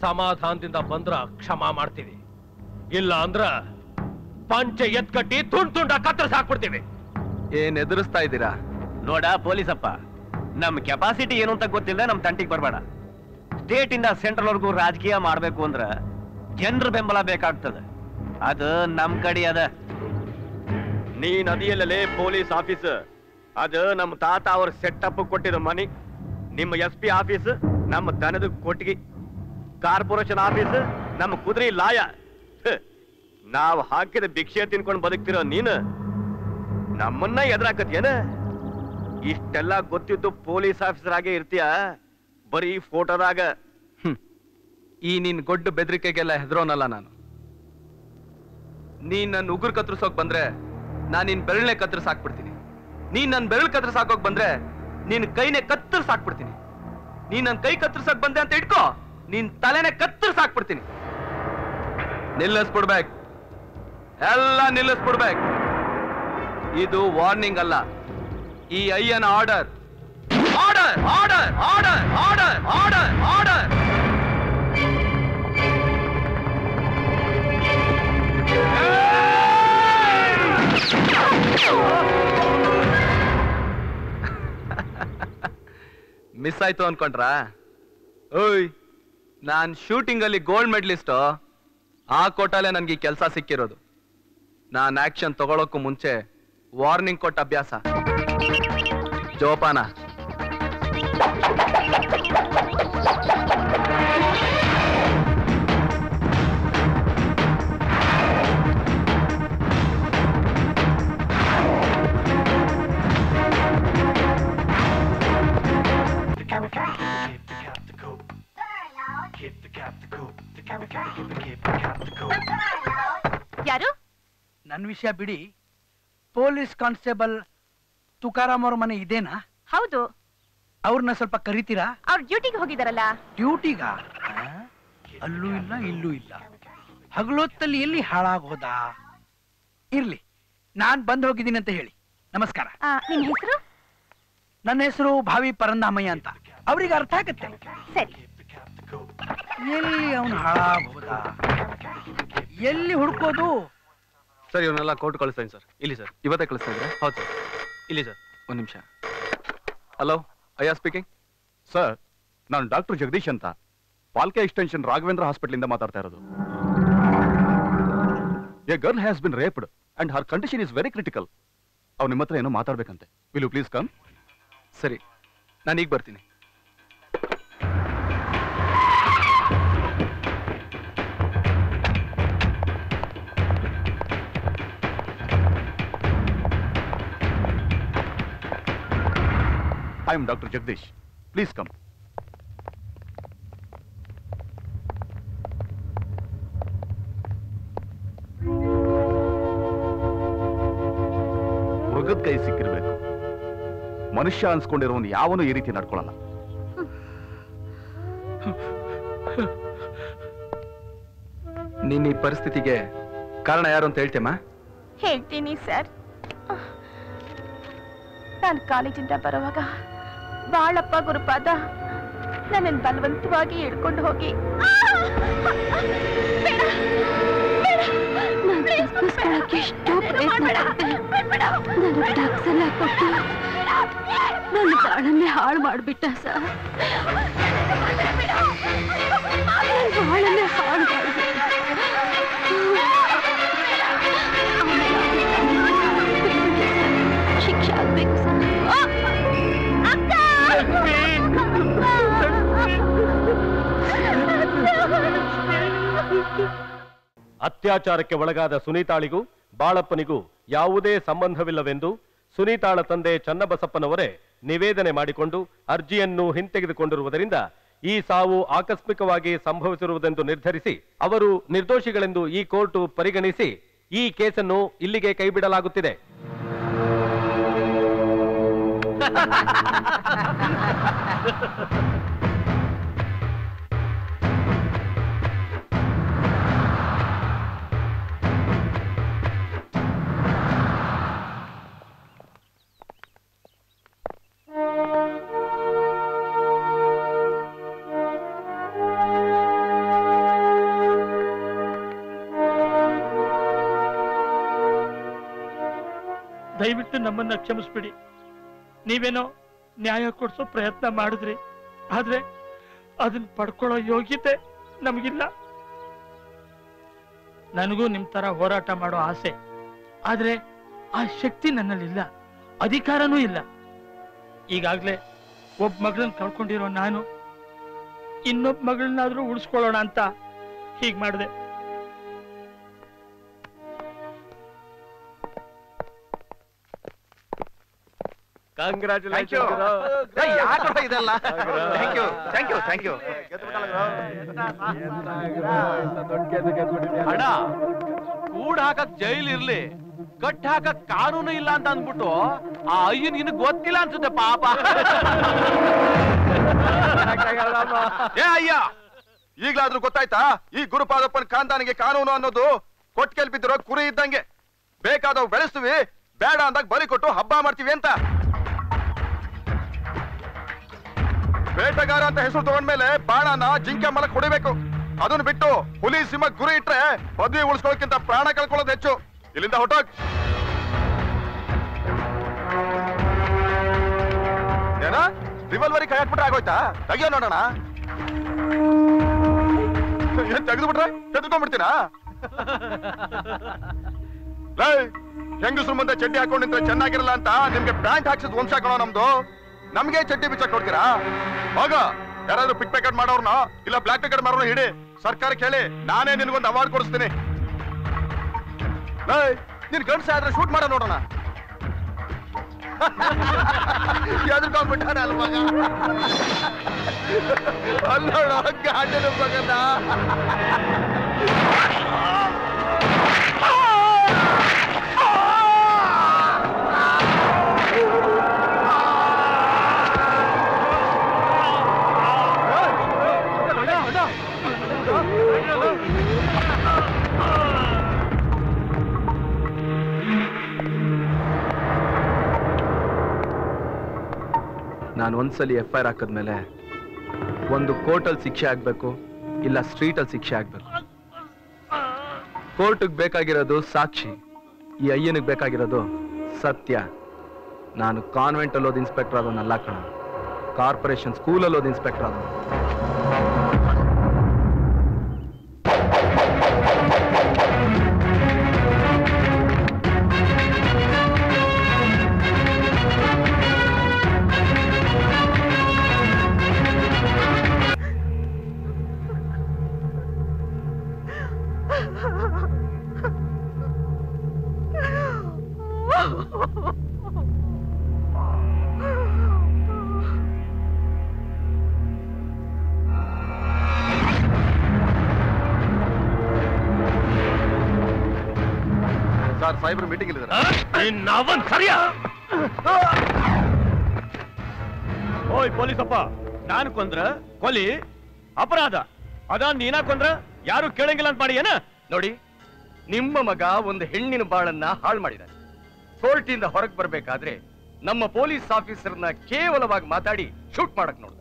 [SPEAKER 5] ಸಮಾಧಾನದಿಂದ ಬಂದ್ರ ಕ್ಷಮಾ ಮಾಡ್ತೀವಿ, ಇಲ್ಲ ಅಂದ್ರ ಪಂಚೆ ಎತ್ಕಟ್ಟಿ ತುಂಡ್ ತುಂಡ ಕತ್ತರಿಸಿ ಹಾಕ್ಬಿಡ್ತೀವಿ.
[SPEAKER 1] ಏನ್ ಎದುರಿಸ್ತಾ ಇದ್ದೀರಾ?
[SPEAKER 7] ನೋಡ ಪೊಲೀಸಪ್ಪ, ನಮ್ ಕೆಪಾಸಿಟಿ ಏನು ಅಂತ ಗೊತ್ತಿಲ್ಲದೆ ನಮ್ ತಂಟಿಗೆ ಬರ್ಬೇಡ. ಸ್ಟೇಟ್ ಇಂದ ಸೆಂಟ್ರಲ್ ವರ್ಗೂ ರಾಜಕೀಯ ಮಾಡ್ಬೇಕು ಅಂದ್ರ ಜನರ ಬೆಂಬಲ ಬೇಕಾಗ್ತದೆ. ಅದು ನಮ್ ಕಡೆ ಅದ. ನೀ ನದಿಯಲ್ಲೇ ಪೊಲೀಸ್ ಆಫೀಸ್, ಅದು ನಮ್ಮ ತಾತ ಅವ್ರ ಸೆಟಪ್ ಕೊಟ್ಟಿರೋ ಮನಿ. ನಿಮ್ಮ SP ಆಫೀಸ್ ನಮ್ಮ ದನದ ಕೊಟ್ಟಿಗೆ. ಕಾರ್ಪೊರೇಷನ್ ಆಫೀಸ್ ನಮ್ಮ ಕುದುರೆ ಲಾಯ. ನಾವು ಹಾಕಿದ ಭಿಕ್ಷೆ ತಿನ್ಕೊಂಡು ಬದುಕ್ತಿರೋ ನೀನು ನಮ್ಮನ್ನ ಎದುರಾಕತ್ಯೇನ? ಇಷ್ಟೆಲ್ಲ ಗೊತ್ತಿದ್ದು ಪೊಲೀಸ್ ಆಫೀಸರ್ ಆಗೇ ಇರ್ತೀಯ, ಬರೀ ಫೋಟೋದಾಗ.
[SPEAKER 1] ಈ ನಿನ್ ಗೊಡ್ಡ ಬೆದರಿಕೆಗೆಲ್ಲ ಹೆದರೋನಲ್ಲ ನಾನು. ನೀನ್ ನನ್ನ ಉಗುರು ಕತ್ತರಿಸೋಕ್ ಬಂದ್ರೆ ನಾನ್ ನಿನ್ ಬೆರಳನೆ ಕತ್ತರಿಸ್ ಹಾಕ್ಬಿಡ್ತೀನಿ. ನೀನ್ ನನ್ ಬೆರಳು ಕತ್ತರಿಸ್ ಹಾಕೋಕ್ ಬಂದ್ರೆ ನಿನ್ ಕೈನೇ ಕತ್ತರಿಸ್ ಹಾಕ್ಬಿಡ್ತೀನಿ. ನೀನ್ ನನ್ ಕೈ ಕತ್ತರಿಸಕ್ ಬಂದೆ ಅಂತ ಇಟ್ಕೋ, ನಿನ್ ತಲೆನೇ ಕತ್ತರಿಸ್ ಹಾಕ್ಬಿಡ್ತೀನಿ. ನಿಲ್ಲಿಸ್ಬಿಡ್ಬೇಕು, ಎಲ್ಲ ನಿಲ್ಲಿಸ್ಬಿಡ್ಬೇಕು. ಇದು ವಾರ್ನಿಂಗ್ ಅಲ್ಲ, ಈ ಅಯ್ಯನ order. Order order order order order order. Miss ಆಯ್ತು ಅನ್ಕೊಂಡ್ರಾ? ಓಯ್, ನಾನ್ ಶೂಟಿಂಗ್ ಅಲ್ಲಿ ಗೋಲ್ಡ್ ಮೆಡಲಿಸ್ಟ್. ಆ ಕೋಟಲ್ಲೇ ನನ್ಗೆ ಈ ಕೆಲಸ ಸಿಕ್ಕಿರೋದು. ನಾನ್ ಆಕ್ಷನ್ ತಗೊಳಕ್ಕೂ ಮುಂಚೆ ವಾರ್ನಿಂಗ್ ಕೊಟ್ಟ ಅಭ್ಯಾಸ. ಜೋಪಾನ.
[SPEAKER 2] ಯಾರು?
[SPEAKER 8] ನನ್ನ ವಿಷಯ ಬಿಡಿ. ಪೊಲೀಸ್ ಕಾನ್ಸ್ಟೇಬಲ್ ತುಕಾರಾಮ್ ಅವ್ರ ಮನೆ ಇದೇನಾ?
[SPEAKER 2] ಹೌದು.
[SPEAKER 8] ಅವ್ರನ್ನ ಸ್ವಲ್ಪ ಕರಿತೀರಾ?
[SPEAKER 2] ಅವ್ರ ಡ್ಯೂಟಿಗೆ ಹೋಗಿದಾರಲ್ಲ.
[SPEAKER 8] ಡ್ಯೂಟಿಗ? ಅಲ್ಲೂ ಇಲ್ಲ ಇಲ್ಲೂ ಇಲ್ಲ. ಹಗಲೊತ್ತಲ್ಲಿ ಎಲ್ಲಿ ಹಾಳಾಗೋದ? ಇರ್ಲಿ, ನಾನ್ ಬಂದ್ ಹೋಗಿದ್ದೀನಿ ಅಂತ ಹೇಳಿ. ನಮಸ್ಕಾರ.
[SPEAKER 2] ನಿಮ್ ಹೆಸರು?
[SPEAKER 8] ನನ್ನ ಹೆಸರು ಭಾವಿ ಪರಂದಾಮಯ್ಯ ಅಂತ. ಅವ್ರಿಗೆ ಅರ್ಥ ಆಗತ್ತೆ.
[SPEAKER 2] ಸರಿ.
[SPEAKER 8] ಎಲ್ಲಿ ಅವನು ಹಾಳಾಗೋದ? ಎಲ್ಲಿ ಹುಡ್ಕೋದು?
[SPEAKER 1] ಸರ್, ಇವನ್ನೆಲ್ಲ ಕೋರ್ಟ್ ಕಳಿಸ್ತೀನಿ ಸರ್. ಇಲ್ಲಿ ಸರ್, ಇವತ್ತೇ ಕಳಿಸ್ತಾ ಇದ್ರೆ? ಹೌದು ಸರ್. ಇಲ್ಲಿ ಸರ್, ಒಂದ್ ನಿಮಿಷ. ಹಲೋ, ಅಯ್ಯ ಸ್ಪೀಕಿಂಗ್.
[SPEAKER 9] ಸರ್, ನಾನು ಡಾಕ್ಟರ್ ಜಗದೀಶ್ ಅಂತ, ಪಾಲ್ಕೆ ಎಕ್ಸ್ಟೆನ್ಷನ್ ರಾಘವೇಂದ್ರ ಹಾಸ್ಪಿಟಲ್ ಇಂದ ಮಾತಾಡ್ತಾ ಇರೋದು. A girl has been raped and her condition is very critical. ಅವ್ರು ನಿಮ್ಮ ಹತ್ರ ಏನೋ ಮಾತಾಡ್ಬೇಕಂತೆ. Will you please come?
[SPEAKER 1] ಸರಿ, ನಾನು ಈಗ ಬರ್ತೀನಿ.
[SPEAKER 9] I am Dr. Jagdish. Please come. ಮೃಗದ ಕೈ ಸಿಕ್ಕಿರ್ಬೇಕು. ಮನುಷ್ಯ ಅನ್ಸ್ಕೊಂಡಿರೋನು ಯಾವನು ಈ ರೀತಿ ನಡ್ಕೊಳ್ಳಲ್ಲ.
[SPEAKER 1] ನೀನ್ ಈ ಪರಿಸ್ಥಿತಿಗೆ ಕಾರಣ ಯಾರು ಅಂತ ಹೇಳ್ತೇಮ್ಮ?
[SPEAKER 2] ಹೇಳ್ತೀನಿ ಸರ್. ನಾನು ಕಾಲೇಜಿಂದ ಬರುವಾಗ ಬಾಳಪ್ಪ ಗುರುಪಾದ ನನ್ನನ್ನು ಬಲವಂತವಾಗಿ ಹಿಡ್ಕೊಂಡು ಹೋಗಿ ಎಷ್ಟೋ ಪ್ರಯತ್ನ ಕೊಟ್ಟು ನನ್ನ ಬಾಳನ್ನೇ ಹಾಳು ಮಾಡಿಬಿಟ್ಟ ಸರ್. ಬಾಳನ್ನೇ ಹಾಳು ಮಾಡಿಬಿಟ್ಟ. ಶಿಕ್ಷೆ ಆಗ್ಬೇಕು ಸರ್. ಅಕ್ಕ
[SPEAKER 5] ಅತ್ಯಾಚಾರಕ್ಕೆ ಒಳಗಾದ ಸುನೀತಾಳಿಗೂ ಬಾಳಪ್ಪನಿಗೂ ಯಾವುದೇ ಸಂಬಂಧವಿಲ್ಲವೆಂದು ಸುನೀತಾಳ ತಂದೆ ಚನ್ನಬಸಪ್ಪನವರೇ ನಿವೇದನೆ ಮಾಡಿಕೊಂಡು ಅರ್ಜಿಯನ್ನು ಹಿಂತೆಗೆದುಕೊಂಡಿರುವುದರಿಂದ ಈ ಸಾವು ಆಕಸ್ಮಿಕವಾಗಿ ಸಂಭವಿಸಿರುವುದೆಂದು ನಿರ್ಧರಿಸಿ ಅವರು ನಿರ್ದೋಷಿಗಳೆಂದು ಈ ಕೋರ್ಟ್ ಪರಿಗಣಿಸಿ ಈ ಕೇಸನ್ನು ಇಲ್ಲಿಗೆ ಕೈಬಿಡಲಾಗುತ್ತಿದೆ.
[SPEAKER 10] ದಯವಿಟ್ಟು ನಮ್ಮನ್ನ ಕ್ಷಮಿಸ್ಬಿಡಿ. ನೀವೇನೋ ನ್ಯಾಯ ಕೊಡಿಸೋ ಪ್ರಯತ್ನ ಮಾಡಿದ್ರಿ, ಆದ್ರೆ ಅದನ್ನ ಪಡ್ಕೊಳ್ಳೋ ಯೋಗ್ಯತೆ ನಮಗಿಲ್ಲ. ನನಗೂ ನಿಮ್ ತರ ಹೋರಾಟ ಮಾಡೋ ಆಸೆ, ಆದ್ರೆ ಆ ಶಕ್ತಿ ನನ್ನಲ್ಲಿಲ್ಲ, ಅಧಿಕಾರನೂ ಇಲ್ಲ. ಈಗಾಗ್ಲೇ ಒಬ್ಬ ಮಗಳನ್ನ ಕಳ್ಕೊಂಡಿರೋ ನಾನು ಇನ್ನೊಬ್ಬ ಮಗಳನ್ನಾದ್ರೂ ಉಳಿಸ್ಕೊಳ್ಳೋಣ ಅಂತ ಹೀಗ್ ಮಾಡಿದೆ.
[SPEAKER 3] ಇದೆಲ್ಲ ಅಣ್ಣ, ಕೂಡ್ ಹಾಕಕ್ ಜೈಲ್ ಇರ್ಲಿ, ಕಟ್ ಹಾಕಕ್ ಕಾನೂನು ಇಲ್ಲ ಅಂತ ಅಂದ್ಬಿಟ್ಟು ಆ ಅಯ್ಯನ್ ಇನ್ನು ಗೊತ್ತಿಲ್ಲ ಅನ್ಸುತ್ತೆ ಪಾಪ.
[SPEAKER 9] ಏ ಅಯ್ಯ, ಈಗ್ಲಾದ್ರೂ ಗೊತ್ತಾಯ್ತಾ ಈ ಗುರುಪಾದಪ್ಪನ ಖಾನ್ದಾನಿಗೆ ಕಾನೂನು ಅನ್ನೋದು ಕೊಟ್ಕೆಲ್ ಬಿದ್ದಿರೋ ಕುರಿ ಇದ್ದಂಗೆ. ಬೇಕಾದವ್ ಬೆಳೆಸ್ತೀವಿ, ಬೇಡ ಅಂದಾಗ ಬಲಿ ಕೊಟ್ಟು ಹಬ್ಬ ಮಾಡ್ತೀವಿ ಅಂತ. ಬೇಟೆಗಾರ ಅಂತ ಹೆಸರು ತಗೊಂಡ್ಮೇಲೆ ಬಾಣನ ಜಿಂಕೆ ಮಲಕ್ ಹೊಡಿಬೇಕು. ಅದನ್ನ ಬಿಟ್ಟು ಹುಲಿ ಸಿಂಹ ಗುರಿ ಇಟ್ರೆ ಪದವಿ ಉಳಿಸ್ಕೊಳ್ಳೋಕ್ಕಿಂತ ಪ್ರಾಣ ಕಳ್ಕೊಳ್ಳೋದು ಹೆಚ್ಚು. ಇಲ್ಲಿಂದ ಹೊಟ್ಟೋಗ್. ಏನ ರಿವಲ್ವರಿ ಕೈ ಹಾಕ್ಬಿಟ್ರೆ ಆಗೋಯ್ತಾ? ತೆಗಿಯೋ ನೋಡೋಣ. ಏನ್ ತೆಗೆದು ಬಿಟ್ರೆ ತೆಗೆದುಕೊಂಡ್ಬಿಡ್ತೀನಾ? ಹೆಂಗಸ್ರು ಮುಂದೆ ಚಡ್ಡಿ ಹಾಕೊಂಡ್ ನಿಂತ್ರೆ ಚೆನ್ನಾಗಿರಲ್ಲ ಅಂತ ನಿಮ್ಗೆ ಪ್ಯಾಂಟ್ ಹಾಕ್ಸಿದ್ ವಂಶ ಕಣೋ ನಮ್ದು. ನಮ್ಗೆ ಚಡ್ಡಿ ಬಿಚ್ಚಕ್ ಕೊಡ್ತೀರಾ? ಹೋಗ, ಯಾರಾದ್ರೂ ಪಿಕ್ ಪ್ಯಾಕೆಟ್ ಮಾಡೋರ್ನ ಇಲ್ಲ ಬ್ಲಾಕ್ ಪ್ಯಾಕೆಟ್ ಮಾಡೋರ್ನ ಹಿಡಿ, ಸರ್ಕಾರಕ್ಕೆ ಹೇಳಿ ನಾನೇ ನಿನ್ಗೊಂದು ಅವಾರ್ಡ್ ಕೊಡಿಸ್ತೀನಿ. ನಿನ್ ಗಂಡ್ಸ ಆದ್ರೆ ಶೂಟ್ ಮಾಡೋ ನೋಡೋಣ. ಎದ್ಕೊಂಡ್ಬಿಟ್ಟಾನ ಅಲ್ ಮಗ. ಅಲ್ಲೋಡ ಗಾಂಡನ ಮಗನ.
[SPEAKER 1] ನಾನು ಒಂದ್ಸಲಿ FIR ಹಾಕಿದ್ಮೇಲೆ ಒಂದು ಕೋರ್ಟಲ್ಲಿ ಶಿಕ್ಷೆ ಆಗ್ಬೇಕು, ಇಲ್ಲ ಸ್ಟ್ರೀಟಲ್ಲಿ ಶಿಕ್ಷೆ ಆಗ್ಬೇಕು. ಕೋರ್ಟ್ಗೆ ಬೇಕಾಗಿರೋದು ಸಾಕ್ಷಿ, ಈ ಅಯ್ಯನಿಗೆ ಬೇಕಾಗಿರೋದು ಸತ್ಯ. ನಾನು ಕಾನ್ವೆಂಟ್ ಅಲ್ಲಿ ಓದ್ ಇನ್ಸ್ಪೆಕ್ಟರ್ ಆದವನಲ್ಲ ಕಣ, ಕಾರ್ಪೊರೇಷನ್ ಸ್ಕೂಲಲ್ಲಿ ಓದ್ ಇನ್ಸ್ಪೆಕ್ಟರ್ ಆದವನು.
[SPEAKER 9] ಸರ್, ಸಾಹೇಬ್ರು ಮೀಟಿಂಗ್ ಇಲ್ಲಿದ್ದಾರೆ.
[SPEAKER 5] ಸರಿಯಾ? ಓಯ್ ಪೊಲೀಸಪ್ಪ, ನಾನು ಕೊಂದ್ರ ಕೊಲಿ ಅಪರಾಧ, ಅದ ನೀನ ಕೊಂದ್ರ ಯಾರು ಕೇಳಂಗಿಲ್ಲ ಅಂತ ಮಾಡಿ ಏನ?
[SPEAKER 11] ನೋಡಿ, ನಿಮ್ಮ ಮಗ ಒಂದು ಹೆಣ್ಣಿನ ಬಾಳನ್ನ ಹಾಳು ಮಾಡಿದ್ದಾನೆ. ಕೋರ್ಟಿಂದ ಹೊರಗೆ ಬರ್ಬೇಕಾದ್ರೆ ನಮ್ಮ ಪೊಲೀಸ್ ಆಫೀಸರ್ನ ಕೇವಲವಾಗಿ ಮಾತಾಡಿ ಶೂಟ್ ಮಾಡಕ್ ನೋಡ್ದ.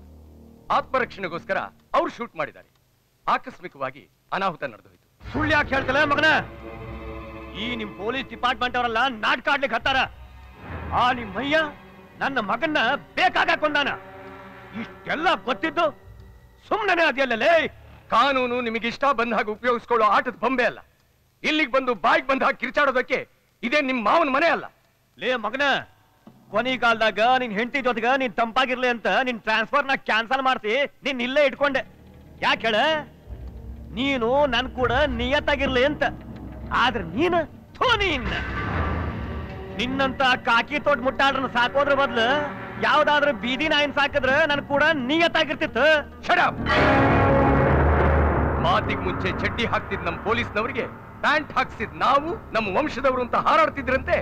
[SPEAKER 11] ಆತ್ಮರಕ್ಷಣೆಗೋಸ್ಕರ ಅವ್ರು ಶೂಟ್ ಮಾಡಿದ್ದಾರೆ. ಆಕಸ್ಮಿಕವಾಗಿ ಅನಾಹುತ ನಡೆದು ಹೋಯ್ತು.
[SPEAKER 5] ಸುಳ್ಳು ಯಾಕೆ ಹೇಳ್ತಲ್ಲ ಮಗನ? ಈ ನಿಮ್ ಪೊಲೀಸ್ ಡಿಪಾರ್ಟ್ಮೆಂಟ್ ಅವರೆಲ್ಲ ನಾಟಕ ಆಡ್ಲಿಕ್ಕೆ ಹತ್ತಾರ. ಆ ನಿಮ್ ಮಯ್ಯ ನನ್ನ ಮಗನ್ನ ಬೇಕಾಗ ಕೊಂದಾನ. ಇಷ್ಟೆಲ್ಲ ಗೊತ್ತಿದ್ದು ಸುಮ್ಮನೆ ಅದೆಲ್ಲೇ.
[SPEAKER 11] ಕಾನೂನು ನಿಮಗಿಷ್ಟ ಬಂದ ಹಾಗೆ ಉಪಯೋಗಿಸ್ಕೊಳ್ಳೋ ಆಟದ ಬೊಂಬೆ ಅಲ್ಲ. ಇಲ್ಲಿಗೆ ಬಂದು ಬಾಯಿಗೆ ಬಂದ ಹಾಗೆ ಕಿರ್ಚಾಡೋದಕ್ಕೆ ಇದೇ ನಿಮ್ ಮಾವನ ಮನೆ ಅಲ್ಲ.
[SPEAKER 5] ಲೇ ಮಗನ, ಕೊನೆ ಕಾಲದಾಗ ನಿನ್ ಹೆಂಡತಿ ಜೊತೆಗ ನೀನ್ ತಂಪಾಗಿರ್ಲಿ ಅಂತ ನಿನ್ ಟ್ರಾನ್ಸ್ಫರ್ ನ ಕ್ಯಾನ್ಸಲ್ ಮಾಡ್ಸಿ ನಿನ್ ಇಲ್ಲೇ ಇಟ್ಕೊಂಡೆ. ಯಾಕೆ ಹೇಳ?
[SPEAKER 12] ನೀನು ನನ್ ಕೂಡ ನಿಯತ್ತಾಗಿರ್ಲಿ ಅಂತ. ಆದ್ರೆ ನೀನು ನಿನ್ನಂತ ಕಾಕಿ ತೋಟ ಮುಟ್ಟಾಡ್ರನ್ನ ಸಾಕೋದ್ರ ಬದ್ಲು ಯಾವ್ದಾದ್ರು ಬೀದಿ ನಾಯಿನ್ ಸಾಕಿದ್ರ ನನ್ ಕೂಡ ನಿಯತ್ತಾಗಿರ್ತಿತ್ತು.
[SPEAKER 11] ಮಾತಿಗೆ ಮುಂಚೆ ಚಡ್ಡಿ ಹಾಕ್ತಿದ್ ನಮ್ ಪೊಲೀಸ್ನವರಿಗೆ ಪ್ಯಾಂಟ್ ಹಾಕ್ಸಿದ್ ನಾವು ನಮ್ಮ ವಂಶದವರು ಅಂತ ಹಾರಾಡ್ತಿದ್ರಂತೆ.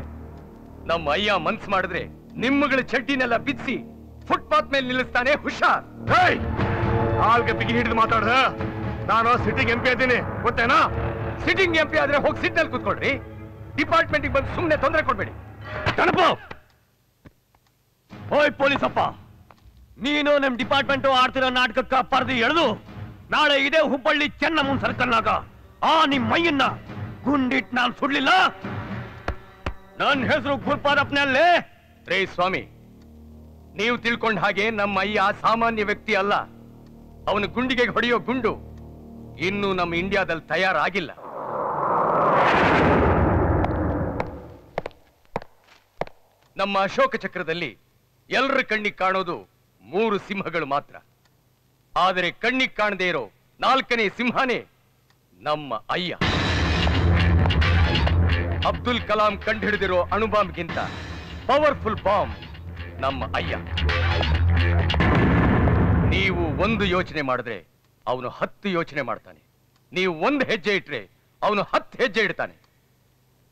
[SPEAKER 11] ನಮ್ಮ ಅಯ್ಯ ಮನ್ಸ್ ಮಾಡಿದ್ರೆ ನಿಮ್ಮಗಳ ಚಡ್ಡಿನೆಲ್ಲ ಬಿಚ್ಚಿ ಫುಟ್ಪಾತ್ ಮೇಲೆ ನಿಲ್ಲಿಸ್ತಾನೆ. ಹುಷಾರ್.
[SPEAKER 9] ಕಾಲ್ಗೆ ಬಿಗಿ ಹಿಡಿದು ಮಾತಾಡ್ದ. ನಾನು ಸಿಟ್ಟಿಂಗ್ MP ಇದ್ದೀನಿ ಗೊತ್ತೇನಾ?
[SPEAKER 11] ಸಿಟ್ಟಿಂಗ್ MP ಆದ್ರೆ ಹೋಗಿ ಸಿಟ್ನಲ್ಲಿ ಕೂತ್ಕೊಳ್ರಿ. ಡಿಪಾರ್ಟ್ಮೆಂಟ್ ಬಂದು ಸುಮ್ನೆ ತೊಂದರೆ ಕೊಡ್ಬೇಡಿ.
[SPEAKER 12] ಓಯ್ ಪೊಲೀಸಪ್ಪ, ನೀನು ನಿಮ್ ಡಿಪಾರ್ಟ್ಮೆಂಟ್ ಆಡ್ತಿರೋ ನಾಟಕಕ್ಕ ಪರದಿ ಎಳೆದು ನಾಳೆ ಇದೇ ಹುಬ್ಬಳ್ಳಿ ಚೆನ್ನಮ್ಮನ್ ಸರ್ಕಲ್ನಾಗ ಆ ನಿಮ್ ಮೈಯನ್ನ ಗುಂಡಿಟ್ ನಾನ್ ಸುಡ್ಲಿಲ್ಲ. ನನ್ನ ಹೆಸರು ಗುರುಪಾದಪ್ಪನಲ್ಲೇ.
[SPEAKER 11] ರೇ ಸ್ವಾಮಿ, ನೀವು ತಿಳ್ಕೊಂಡ ಹಾಗೆ ನಮ್ಮ ಅಯ್ಯ ಸಾಮಾನ್ಯ ವ್ಯಕ್ತಿ ಅಲ್ಲ. ಅವನು ಗುಂಡಿಗೆ ಹೊಡೆಯೋ ಗುಂಡು ಇನ್ನು ನಮ್ಮ ಇಂಡಿಯಾದಲ್ಲಿ ತಯಾರಾಗಿಲ್ಲ. ನಮ್ಮ ಅಶೋಕ ಚಕ್ರದಲ್ಲಿ ಎಲ್ಲರ ಕಣ್ಣಿಗೆ ಕಾಣೋದು 3 ಸಿಂಹಗಳು ಮಾತ್ರ. ಆದರೆ ಕಣ್ಣಿಗೆ ಕಾಣದೇ ಇರೋ 4ನೇ ಸಿಂಹನೇ ನಮ್ಮ ಅಯ್ಯ. ಅಬ್ದುಲ್ ಕಲಾಂ ಕಂಡುಹಿಡಿದಿರೋ ಅಣುಬಾಂಬ್ಗಿಂತ ಪವರ್ಫುಲ್ ಬಾಂಬ್ ನಮ್ಮ ಅಯ್ಯ. ನೀವು 1 ಯೋಚನೆ ಮಾಡಿದ್ರೆ ಅವನು 10 ಯೋಚನೆ ಮಾಡ್ತಾನೆ. ನೀವು 1 ಹೆಜ್ಜೆ ಇಟ್ರೆ ಅವನು 10 ಹೆಜ್ಜೆ ಇಡ್ತಾನೆ.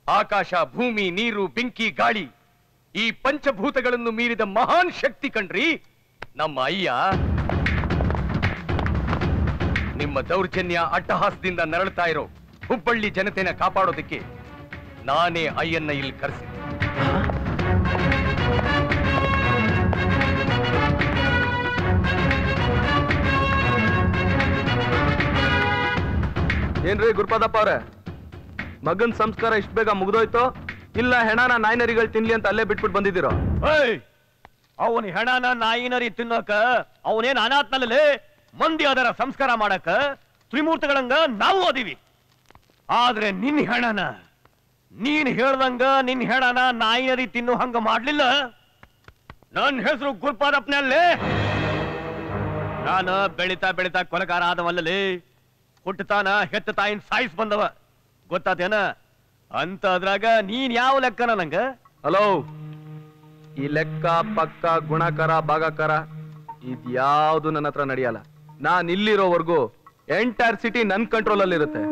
[SPEAKER 11] ಆಕಾಶ, ಭೂಮಿ, ನೀರು, ಬೆಂಕಿ, ಗಾಳಿ ಈ ಪಂಚಭೂತಗಳನ್ನು ಮೀರಿದ ಮಹಾನ್ ಶಕ್ತಿ ಕಣ್ರಿ ನಮ್ಮ ಅಯ್ಯ. ನಿಮ್ಮ ದೌರ್ಜನ್ಯ ಅಟ್ಟಹಾಸದಿಂದ ನರಳುತ್ತಾ ಇರೋ ಹುಬ್ಬಳ್ಳಿ ಜನತೆನ ಕಾಪಾಡೋದಕ್ಕೆ ನಾನೇ ಅಯ್ಯನ್ನ ಇಲ್ಲಿ ಕರೆಸಿದ್ದೆ.
[SPEAKER 1] ಏನ್ರಿ ಗುರುಪಾದಪ್ಪ ಅವ್ರೆ, ಮಗನ್ ಸಂಸ್ಕಾರ ಇಷ್ಟ ಬೇಗ ಮುಗ್ದೋಯ್ತು ಇಲ್ಲ ಹೆಣನ ನಾಯಿನರಿಗಳು ತಿನ್ಲಿ ಅಂತ ಅಲ್ಲೇ ಬಿಟ್ಬಿಟ್ಟು ಬಂದಿದ್ದೀರೋ?
[SPEAKER 12] ಅವನ್ ಹೆಣನ ನಾಯಿನರಿ ತಿನ್ನೋಕ ಅವನೇನ್ ಅನಾಥನಲ್ಲೇ ಮಂದಿ ಅದರ ಸಂಸ್ಕಾರ ಮಾಡಕ ತ್ರಿಮೂರ್ತಿಗಳಂಗ ನಾವು ಓದಿವಿ. ಆದ್ರೆ ನಿನ್ ಹೆಣನ ನೀನ್ ಹೇಳ್ದಂಗ ನಿನ್ ಹೆಣನ ನಾಯಿನರಿ ತಿನ್ನು ಹಂಗ ಮಾಡ್ಲಿಲ್ಲ. ನನ್ನ ಹೆಸರು ಗುರುಪಾದಪ್ಪನಲ್ಲೇ. ನಾನು ಬೆಳಿತಾ ಬೆಳಿತಾ ಕೊಲೆಗಾರ ಆದವಲ್ಲೇ. ಹುಟ್ಟತಾನ ಹೆತ್ತ ತಾಯಿನ ಸಾಯಿಸ್ ಬಂದವ ಗೊತ್ತಾತೇನ ಅಂತ. ಅದ್ರಾಗ ನೀನ್ ಯಾವ ಲೆಕ್ಕನ ನಂಗ?
[SPEAKER 1] ಹಲೋ, ಈ ಲೆಕ್ಕ ಪಕ್ಕ ಗುಣಕರ ಭಾಗಕರ ಇದ್ಯಾವುದು ನನ್ನ ಹತ್ರ ನಡೆಯಲ್ಲ. ನಾನ್ ಇಲ್ಲಿರೋವರೆಗೂ ಎಂಟೈರ್ ಸಿಟಿ ನನ್ ಕಂಟ್ರೋಲ್ ಅಲ್ಲಿ ಇರುತ್ತೆ.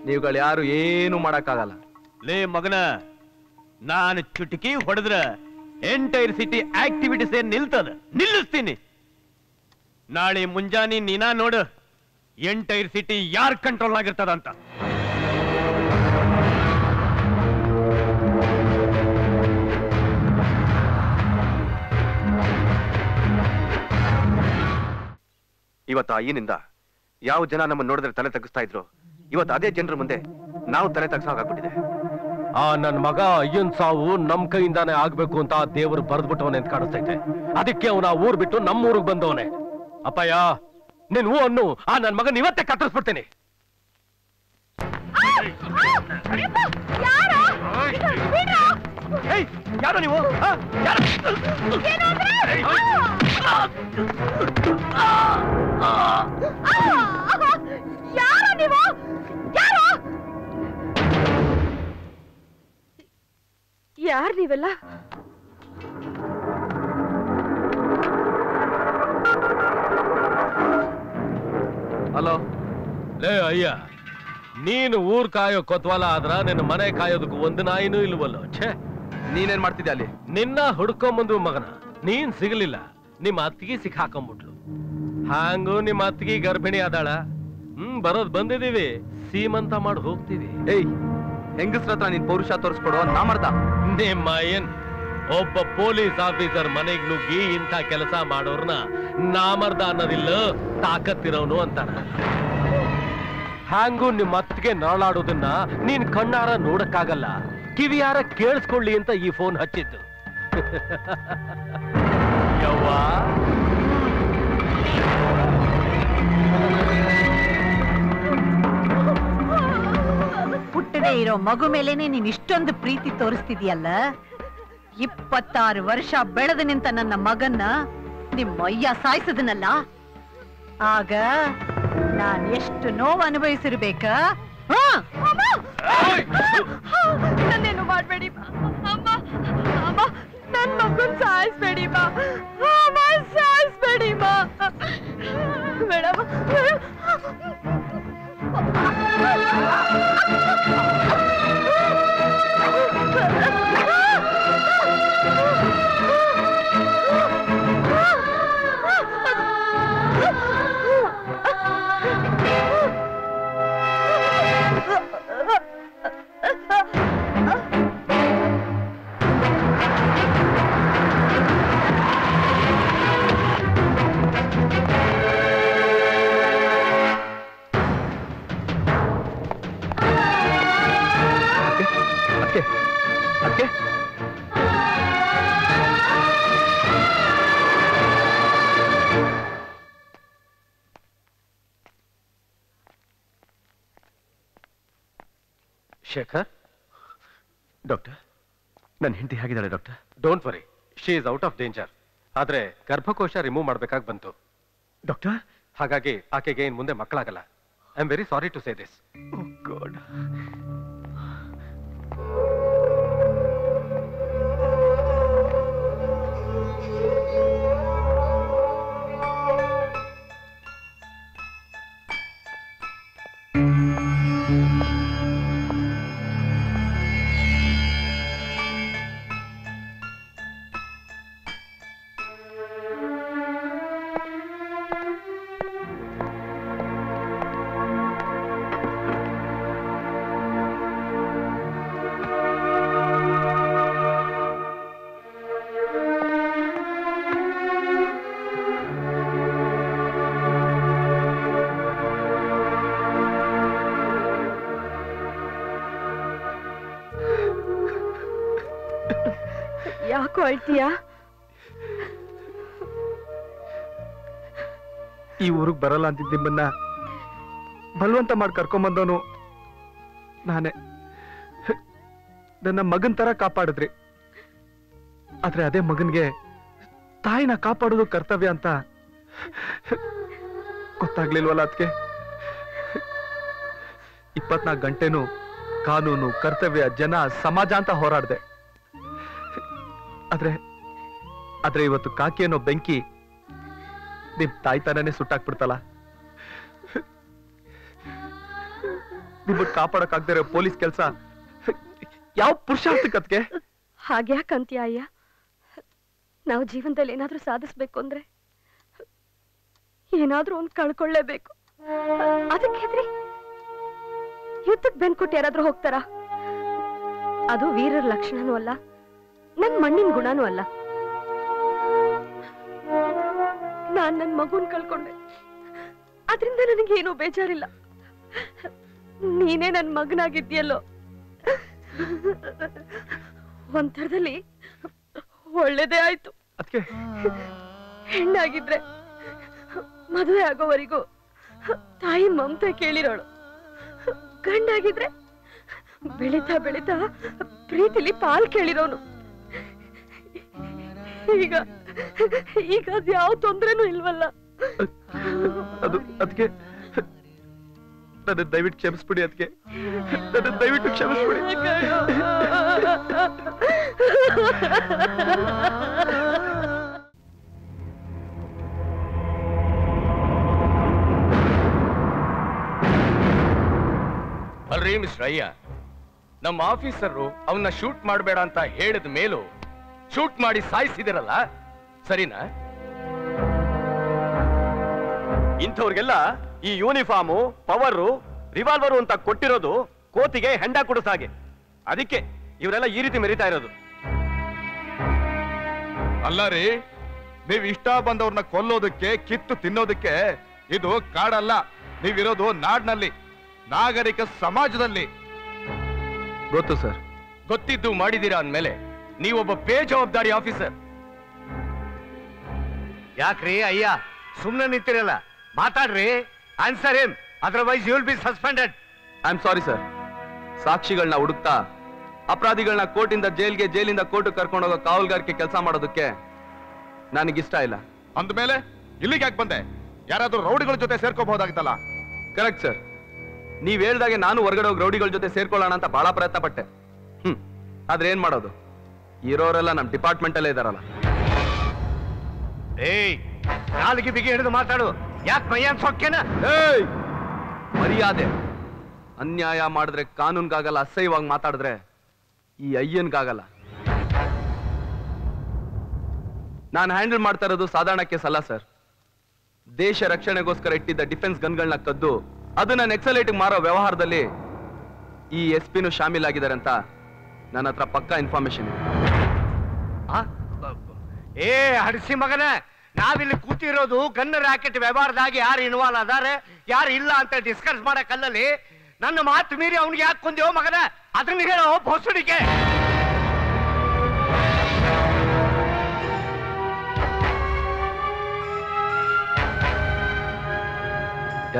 [SPEAKER 1] ನೀವುಗಳು ಯಾರು ಏನು ಮಾಡಕ್ಕಾಗಲ್ಲ.
[SPEAKER 12] ಲೇ ಮಗನ, ನಾನು ಚುಟುಕಿ ಹೊಡೆದ್ರ ಎಂಟೈರ್ ಸಿಟಿ ಆಕ್ಟಿವಿಟೀಸ್ ಏನ್ ನಿಲ್ತದ, ನಿಲ್ಲಿಸ್ತೀನಿ. ನಾಳೆ ಮುಂಜಾನೆ ನೀನಾ ನೋಡು ಎಂಟೈರ್ ಸಿಟಿ ಯಾರ್ ಕಂಟ್ರೋಲ್ ಆಗಿರ್ತದ ಅಂತ.
[SPEAKER 3] ಇವತ್ತು ಅಯ್ಯನಿಂದ ಯಾವ ಜನ ನಮ್ಮ ನೋಡಿದ್ರೆ ತಲೆ ತಗ್ಗಿಸ್ತಾ ಇದ್ರು, ಇವತ್ತು ಅದೇ ಜನರ ಮುಂದೆ ನಾವು ತಲೆ ತಗ್ಸಾಗ್ಬಿಟ್ಟಿದೆ.
[SPEAKER 5] ಆ ನನ್ ಮಗ ಅಯ್ಯನ್ ಸಾವು ನಮ್ ಕೈಯಿಂದಾನೇ ಆಗ್ಬೇಕು ಅಂತ ದೇವರು ಬರೆದ್ಬಿಟ್ಟವನೆ ಅಂತ ಕಾಣಿಸ್ತೈತೆ. ಅದಕ್ಕೆ ಅವನ ಊರ್ ಬಿಟ್ಟು ನಮ್ಮೂರಿಗೆ ಬಂದವನೆ. ಅಪ್ಪಯ್ಯ, ನೀನ್ ಹೂ ಅನ್ನು ಆ ನನ್ ಮಗನ್ ಇವತ್ತೇ ಕತ್ತರಿಸ್ಬಿಡ್ತೀನಿ.
[SPEAKER 12] ಯಾರು ನೀವು?
[SPEAKER 2] ಯಾರು ನೀವು? ಯಾರು? ಯಾರು ನೀವೆಲ್ಲ?
[SPEAKER 1] ಹಲೋ.
[SPEAKER 5] ಲೇ ಅಯ್ಯ, ನೀನು ಊರ್ ಕಾಯೋ ಕೊತ್ವಾಲ ಆದ್ರ ನಿನ್ನ ಮನೆ ಕಾಯೋದಕ್ಕೂ ಒಂದು ನಾಯಿನೂ ಇಲ್ವಲ್ಲೋ. ಛೇ,
[SPEAKER 1] ನೀನೇನ್ ಮಾಡ್ತಿದ್ದೆ ಅಲ್ಲಿ?
[SPEAKER 5] ನಿನ್ನ ಹುಡ್ಕೊಂಬಂದು ಮಗನ, ನೀನ್ ಸಿಗಲಿಲ್ಲ. ನಿಮ್ಮ ಅತ್ತಿಗೆ ಸಿಕ್ಕಾಕೊಂಡ್ಬಿಟ್ಲು. ಹಾಂಗು ನಿಮ್ಮ ಅತ್ತಿಗೆ ಗರ್ಭಿಣಿ ಆದಾಳ. ಬರೋದ್ ಬಂದಿದೀವಿ, ಸೀಮಂತ ಮಾಡಿ ಹೋಗ್ತೀವಿ.
[SPEAKER 1] ಏಯ್, ಹೆಂಗಸ್ರ ಹತ್ರ ನೀನ್ ಪೌರುಷ ತೋರಿಸ್ಕೊಡೋ ನಾಮರ್ದ.
[SPEAKER 5] ನಿಮ್ಮ ಏನ್ ಒಬ್ಬ ಪೊಲೀಸ್ ಆಫೀಸರ್ ಮನೆಗ್ ನುಗ್ಗಿ ಇಂಥ ಕೆಲಸ ಮಾಡೋರ್ನ ನಾಮರ್ದ ಅನ್ನೋದಿಲ್ಲ, ತಾಕತ್ತಿರೋನು ಅಂತಾನ. ಹ್ಯಾಂಗು ನಿಮ್ಮ ಅತ್ತಿಗೆ ನರಳಾಡೋದನ್ನ ನೀನ್ ಕಣ್ಣಾರ ನೋಡಕ್ಕಾಗಲ್ಲ, ಕಿವಿಯಾರ ಕೇಳಿಸ್ಕೊಳ್ಳಿ ಅಂತ ಈ ಫೋನ್ ಹಚ್ಚಿದ್ದು. ಯವ್ವಾ,
[SPEAKER 13] ಹುಟ್ಟದೇ ಇರೋ ಮಗು ಮೇಲೇನೆ ನೀನ್ ಇಷ್ಟೊಂದು ಪ್ರೀತಿ ತೋರಿಸ್ತಿದ್ಯಲ್ಲ. 26 ವರ್ಷ ಬೆಳೆದು ನಿಂತ ನನ್ನ ಮಗನ್ನ ನಿಮ್ಮ ಅಯ್ಯ ಸಾಯಿಸದನಲ್ಲ, ಆಗ ನಾನ್ ಎಷ್ಟು ನೋವು ಅನುಭವಿಸಿರ್ಬೇಕ
[SPEAKER 14] ನನ್ನೇನು ಮಾಡ್ಬೇಡಿ ಅಮ್ಮ ಅಮ್ಮ ನನ್ ಮಗನ್ ಸಾಯಿಸ್ಬೇಡಿ ಸಾಯಿಸ್ಬೇಡಿ ಮೇಡಮ್
[SPEAKER 5] ಶೇಖರ್
[SPEAKER 3] ಡಾಕ್ಟರ್ ನನ್ನ ಹೆಂಡತಿ ಹೇಗಿದ್ದಾಳೆ doctor?
[SPEAKER 5] Don't worry, she is out of danger. ಆದ್ರೆ ಗರ್ಭಕೋಶ ರಿಮೂವ್ ಮಾಡ್ಬೇಕಾಗಿ ಬಂತು
[SPEAKER 3] ಡಾಕ್ಟರ್.
[SPEAKER 5] ಹಾಗಾಗಿ ಆಕೆಗೆ ಇನ್ ಮುಂದೆ ಮಕ್ಕಳಾಗಲ್ಲ. I am very sorry to say this.
[SPEAKER 3] Oh god.
[SPEAKER 14] ಯಾಕೋ ಅಳ್ತೀಯಾ?
[SPEAKER 1] ಈ ಊರಿಗೆ ಬರಲ್ಲ ಅಂತಿದ್ದ ನಿಮ್ಮನ್ನ ಬಲವಂತ ಮಾಡಿ ಕರ್ಕೊಂಬಂದವನು ನಾನೇ. ನನ್ನ ಮಗನ್ ತರ ಕಾಪಾಡಿದ್ರಿ. ಆದ್ರೆ ಅದೇ ಮಗನ್ಗೆ ತಾಯಿನ ಕಾಪಾಡೋದು ಕರ್ತವ್ಯ ಅಂತ ಗೊತ್ತಾಗ್ಲಿಲ್ವಲ್ಲ ಅದಕ್ಕೆ. 24 ಗಂಟೆನೂ ಕಾನೂನು, ಕರ್ತವ್ಯ, ಜನ, ಸಮಾಜ ಅಂತ ಹೋರಾಡ್ದೆ. ಆದ್ರೆ ಇವತ್ತು ಕಾಕಿ ಅನ್ನೋ ಬೆಂಕಿ ನಿಮ್ ತಾಯ್ತನೇ ಸುಟ್ಟಾಕ್ಬಿಡ್ತಲ್ಲ. ನಿಮ್ಮನ್ನ ಕಾಪಾಡಕ್ಕಾಗ್ದಿರೋ ಪೊಲೀಸ್ ಕೆಲಸ ಯಾವ ಪುರುಷಾರ್ಥಕ್ಕೆ?
[SPEAKER 14] ಹಾಗ್ಯಾಕಂತೀಯ ಅಯ್ಯ? ನಾವು ಜೀವನದಲ್ಲಿ ಏನಾದ್ರೂ ಸಾಧಿಸ್ಬೇಕು ಅಂದ್ರೆ ಏನಾದ್ರೂ ಒಂದ್ ಕಳ್ಕೊಳ್ಳೇಬೇಕು. ಅದಕ್ಕೆ ಯುದ್ಧಕ್ಕೆ ಬೆನ್ಕೊಟ್ಟು ಯಾರಾದ್ರೂ ಹೋಗ್ತಾರ? ಅದು ವೀರರ ಲಕ್ಷಣನೂ ಅಲ್ಲ, ನನ್ ಮಣ್ಣಿನ ಗುಣನೂ ಅಲ್ಲ. ನಾನ್ ನನ್ ಮಗುನ್ ಕಳ್ಕೊಂಡೆ, ಅದ್ರಿಂದ ನನಗೇನೂ ಬೇಜಾರಿಲ್ಲ. ನೀನೇ ನನ್ ಮಗನಾಗಿದ್ಯಲ್ಲೋ, ಒಂಥರದಲ್ಲಿ ಒಳ್ಳೇದೇ ಆಯ್ತು. ಹೆಣ್ಣಾಗಿದ್ರೆ ಮದುವೆ ಆಗೋವರೆಗೂ ತಾಯಿ ಮಮತೆ ಕೇಳಿರೋಳು, ಗಂಡಾಗಿದ್ರೆ ಬೆಳೀತಾ ಬೆಳೀತಾ ಪ್ರೀತಿಲಿ ಪಾಲ್ ಕೇಳಿರೋನು. ಈಗ ಅದ್ಯಾವ ತೊಂದ್ರೆನೂ ಇಲ್ವಲ್ಲ.
[SPEAKER 1] ಅದಕ್ಕೆ ನನ್ನ ದಯವಿಟ್ಟು ಕ್ಷಮಿಸ್ಬಿಡಿ. ಅದಕ್ಕೆ ನನ್ನ ದಯವಿಟ್ಟು ಕ್ಷಮಿಸ್ಬಿಡಿ.
[SPEAKER 11] ಅಲ್ರಿ ಮಿಸ್ಟರ್ ಅಯ್ಯ, ನಮ್ಮ ಆಫೀಸರು ಅವನ್ನ ಶೂಟ್ ಮಾಡಬೇಡ ಅಂತ ಹೇಳಿದ ಮೇಲೂ ಶೂಟ್ ಮಾಡಿ ಸಾಯಿಸಿದಿರಲ್ಲ, ಸರಿನಾ?
[SPEAKER 7] ಇಂಥವ್ರಿಗೆಲ್ಲ ಈ ಯೂನಿಫಾರ್ಮು, ಪವರು, ರಿವಾಲ್ವರು ಅಂತ ಕೊಟ್ಟಿರೋದು ಕೋತಿಗೆ ಹೆಂಡ ಕುಡಿಸಾಗೆ. ಅದಕ್ಕೆ ಇವರೆಲ್ಲ ಈ ರೀತಿ ಮೆರಿತಾ ಇರೋದು.
[SPEAKER 9] ಅಲ್ಲ ರೀ, ನೀವ್ ಇಷ್ಟ ಬಂದವ್ರನ್ನ ಕೊಲ್ಲೋದಕ್ಕೆ, ಕಿತ್ತು ತಿನ್ನೋದಕ್ಕೆ ಇದು ಕಾಡಲ್ಲ. ನೀವಿರೋದು ನಾಡ್ನಲ್ಲಿ, ನಾಗರಿಕ ಸಮಾಜದಲ್ಲಿ.
[SPEAKER 1] ಗೊತ್ತು ಸರ್.
[SPEAKER 11] ಗೊತ್ತಿದ್ದು ಮಾಡಿದೀರಾ ಅಂದ್ಮೇಲೆ ನೀವೊಬ್ಬ ಬೇಜವಾಬ್ದಾರಿ ಆಫೀಸರ್.
[SPEAKER 12] ಯಾಕ್ರಿ ಅಯ್ಯ ಸುಮ್ನೆ ನಿಂತಿರಲ್ಲ, ಮಾತಾಡ್ರಿ. Answer him, otherwise you will be suspended.
[SPEAKER 1] I am sorry sir. ಸಾಕ್ಷಿಗಳನ್ನ ಹುಡುಕ್ತಾ ಅಪರಾಧಿಗಳನ್ನ ಕೋರ್ಟಿಂದ ಜೈಲ್ಗೆ, ಜೈಲಿಂದ ಕೋರ್ಟ್ ಕರ್ಕೊಂಡೋಗೋ ಕಾವಲ್ಗಾರಿಕೆ ಕೆಲಸ ಮಾಡೋದಕ್ಕೆ ನನಗಿಷ್ಟ ಇಲ್ಲ.
[SPEAKER 9] ಅಂದ್ಮೇಲೆ ಇಲ್ಲಿಗೆ ಯಾಕೆ ಬಂದೆ? ಯಾರಾದ್ರೂ ರೌಡಿಗಳ ಜೊತೆ ಸೇರ್ಕೋಬಹುದಾಗಿತ್ತಲ್ಲ.
[SPEAKER 1] Correct sir. ನೀವ್ ಹೇಳ್ದಾಗೆ ನಾನು ಹೊರಗಡೆ ಹೋಗಿ ರೌಡಿಗಳ ಜೊತೆ ಸೇರ್ಕೊಳ್ಳೋಣ ಅಂತ ಬಹಳ ಪ್ರಯತ್ನ ಪಟ್ಟೆ. ಆದ್ರೆ ಏನ್ ಮಾಡೋದು, ಇರೋರೆಲ್ಲ ನಮ್ ಡಿಪಾರ್ಟ್ಮೆಂಟ್ ಅಲ್ಲೇ ಇದಾರಲ್ಲ.
[SPEAKER 12] ಏಯ್, ನಾಲ್ಗೆ ಬಿಗಿ ಹಿಡಿದು ಮಾತಾಡು. ಯಾಕೆ ಮೈಯನ್ ಸೊಕ್ಕೇನ?
[SPEAKER 1] ಏಯ್, ಮರ್ಯಾದೆ. ಅನ್ಯಾಯ ಮಾಡಿದ್ರೆ ಕಾನೂನ್ಗಾಗಲ್ಲ, ಅಸಹ್ಯವಾಗಿ ಮಾತಾಡಿದ್ರೆ ಈ ಅಯ್ಯನ್ಗಾಗಲ್ಲ. ನಾನು ಹ್ಯಾಂಡಲ್ ಮಾಡ್ತಾ ಇರೋದು ಸಾಧಾರಣ ಕೇಸ್ ಅಲ್ಲ ಸರ್. ದೇಶ ರಕ್ಷಣೆಗೋಸ್ಕರ ಇಟ್ಟಿದ್ದ ಡಿಫೆನ್ಸ್ ಗನ್ಗಳನ್ನ ಕದ್ದು ಅದನ್ನ ನೆಕ್ಸಲೈಟ್ ಮಾರೋ ವ್ಯವಹಾರದಲ್ಲಿ ಈ SP ಶಾಮೀಲಾಗಿದ್ದಾರೆ ಅಂತ ನನ್ನ ಹತ್ರ ಪಕ್ಕಾ ಇನ್ಫಾರ್ಮೇಶನ್ ಇದೆ.
[SPEAKER 12] ಏ ಹಡಿಸಿ ಮಗನ, ನಾವಿಲ್ಲಿ ಕೂತಿರೋದು ಗನ್ ರಾಕೆಟ್ ವ್ಯವಹಾರದಾಗ ಯಾರು ಇನ್ವಾಲ್ವ್ ಅದಾರೆ ಯಾರು ಇಲ್ಲ ಅಂತ ಡಿಸ್ಕಸ್ ಮಾಡಕ್ಕಲ್ಲಲ್ಲಿ. ನನ್ನ ಮಾತು ಮೀರಿ ಅವ್ನಿಗೆ ಯಾಕೆ ಕೊಂದೇವೋ ಮಗನ, ಅದನ್ನ ಹೇಳೋ ಭೋಸಡಿಕೆ.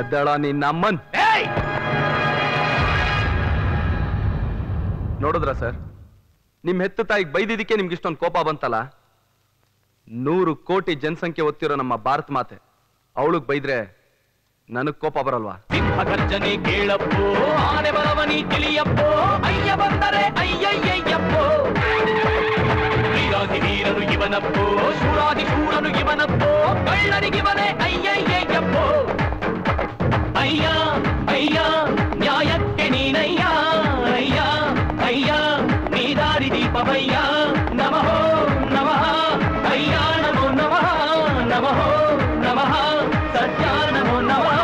[SPEAKER 1] ಎದ್ದೇಳ ನಿನ್ನ ಅಮ್ಮನ್. ನೋಡಿದ್ರ ಸರ್, ನಿಮ್ ಹೆತ್ತ ತಾಯಿಗೆ ಬೈದಿದ್ದಕ್ಕೆ ನಿಮ್ಗೆ ಇಷ್ಟೊಂದು ಕೋಪ ಬಂತಲ್ಲ. 100 ಕೋಟಿ ಜನಸಂಖ್ಯೆ ಒತ್ತಿರೋ ನಮ್ಮ ಭಾರತ ಮಾತೆ ಅವಳಿಗೆ ಬೈದ್ರೆ ನನಗ್ ಕೋಪ ಬರಲ್ವಾ?
[SPEAKER 15] ಗರ್ಜನೆ ಕೇಳಪ್ಪೋ, ಆನೆ ಬರವನಿ ತಿಳಿಯಪ್ಪೋ, ಅಯ್ಯ ಬಂದರೆ ಅಯ್ಯಯ್ಯಯ್ಯಪ್ಪೋ. ವೀರಾದಿ ವೀರನು ಇವನಪ್ಪೋ, ಶೂರಾದಿ ಶೂರನು ಇವನಪ್ಪೋ, ಕಳ್ಳನಿಗಿವನೇ ಅಯ್ಯಯ್ಯಯ್ಯಪ್ಪೋ. ಅಯ್ಯ ಅಯ್ಯ ನ್ಯಾಯಕ್ಕೆ ನೀನಯ್ಯ, ಅಯ್ಯ ಅಯ್ಯ ನೀ ದಾರಿ ದೀಪವಯ್ಯ. ನಮಃ ನಮಃ ಅಯ್ಯ ನಮೋ ನಮಃ, ನಮಃ ನಮಃ ಸತ್ಯ ನಮೋ ನಮಃ.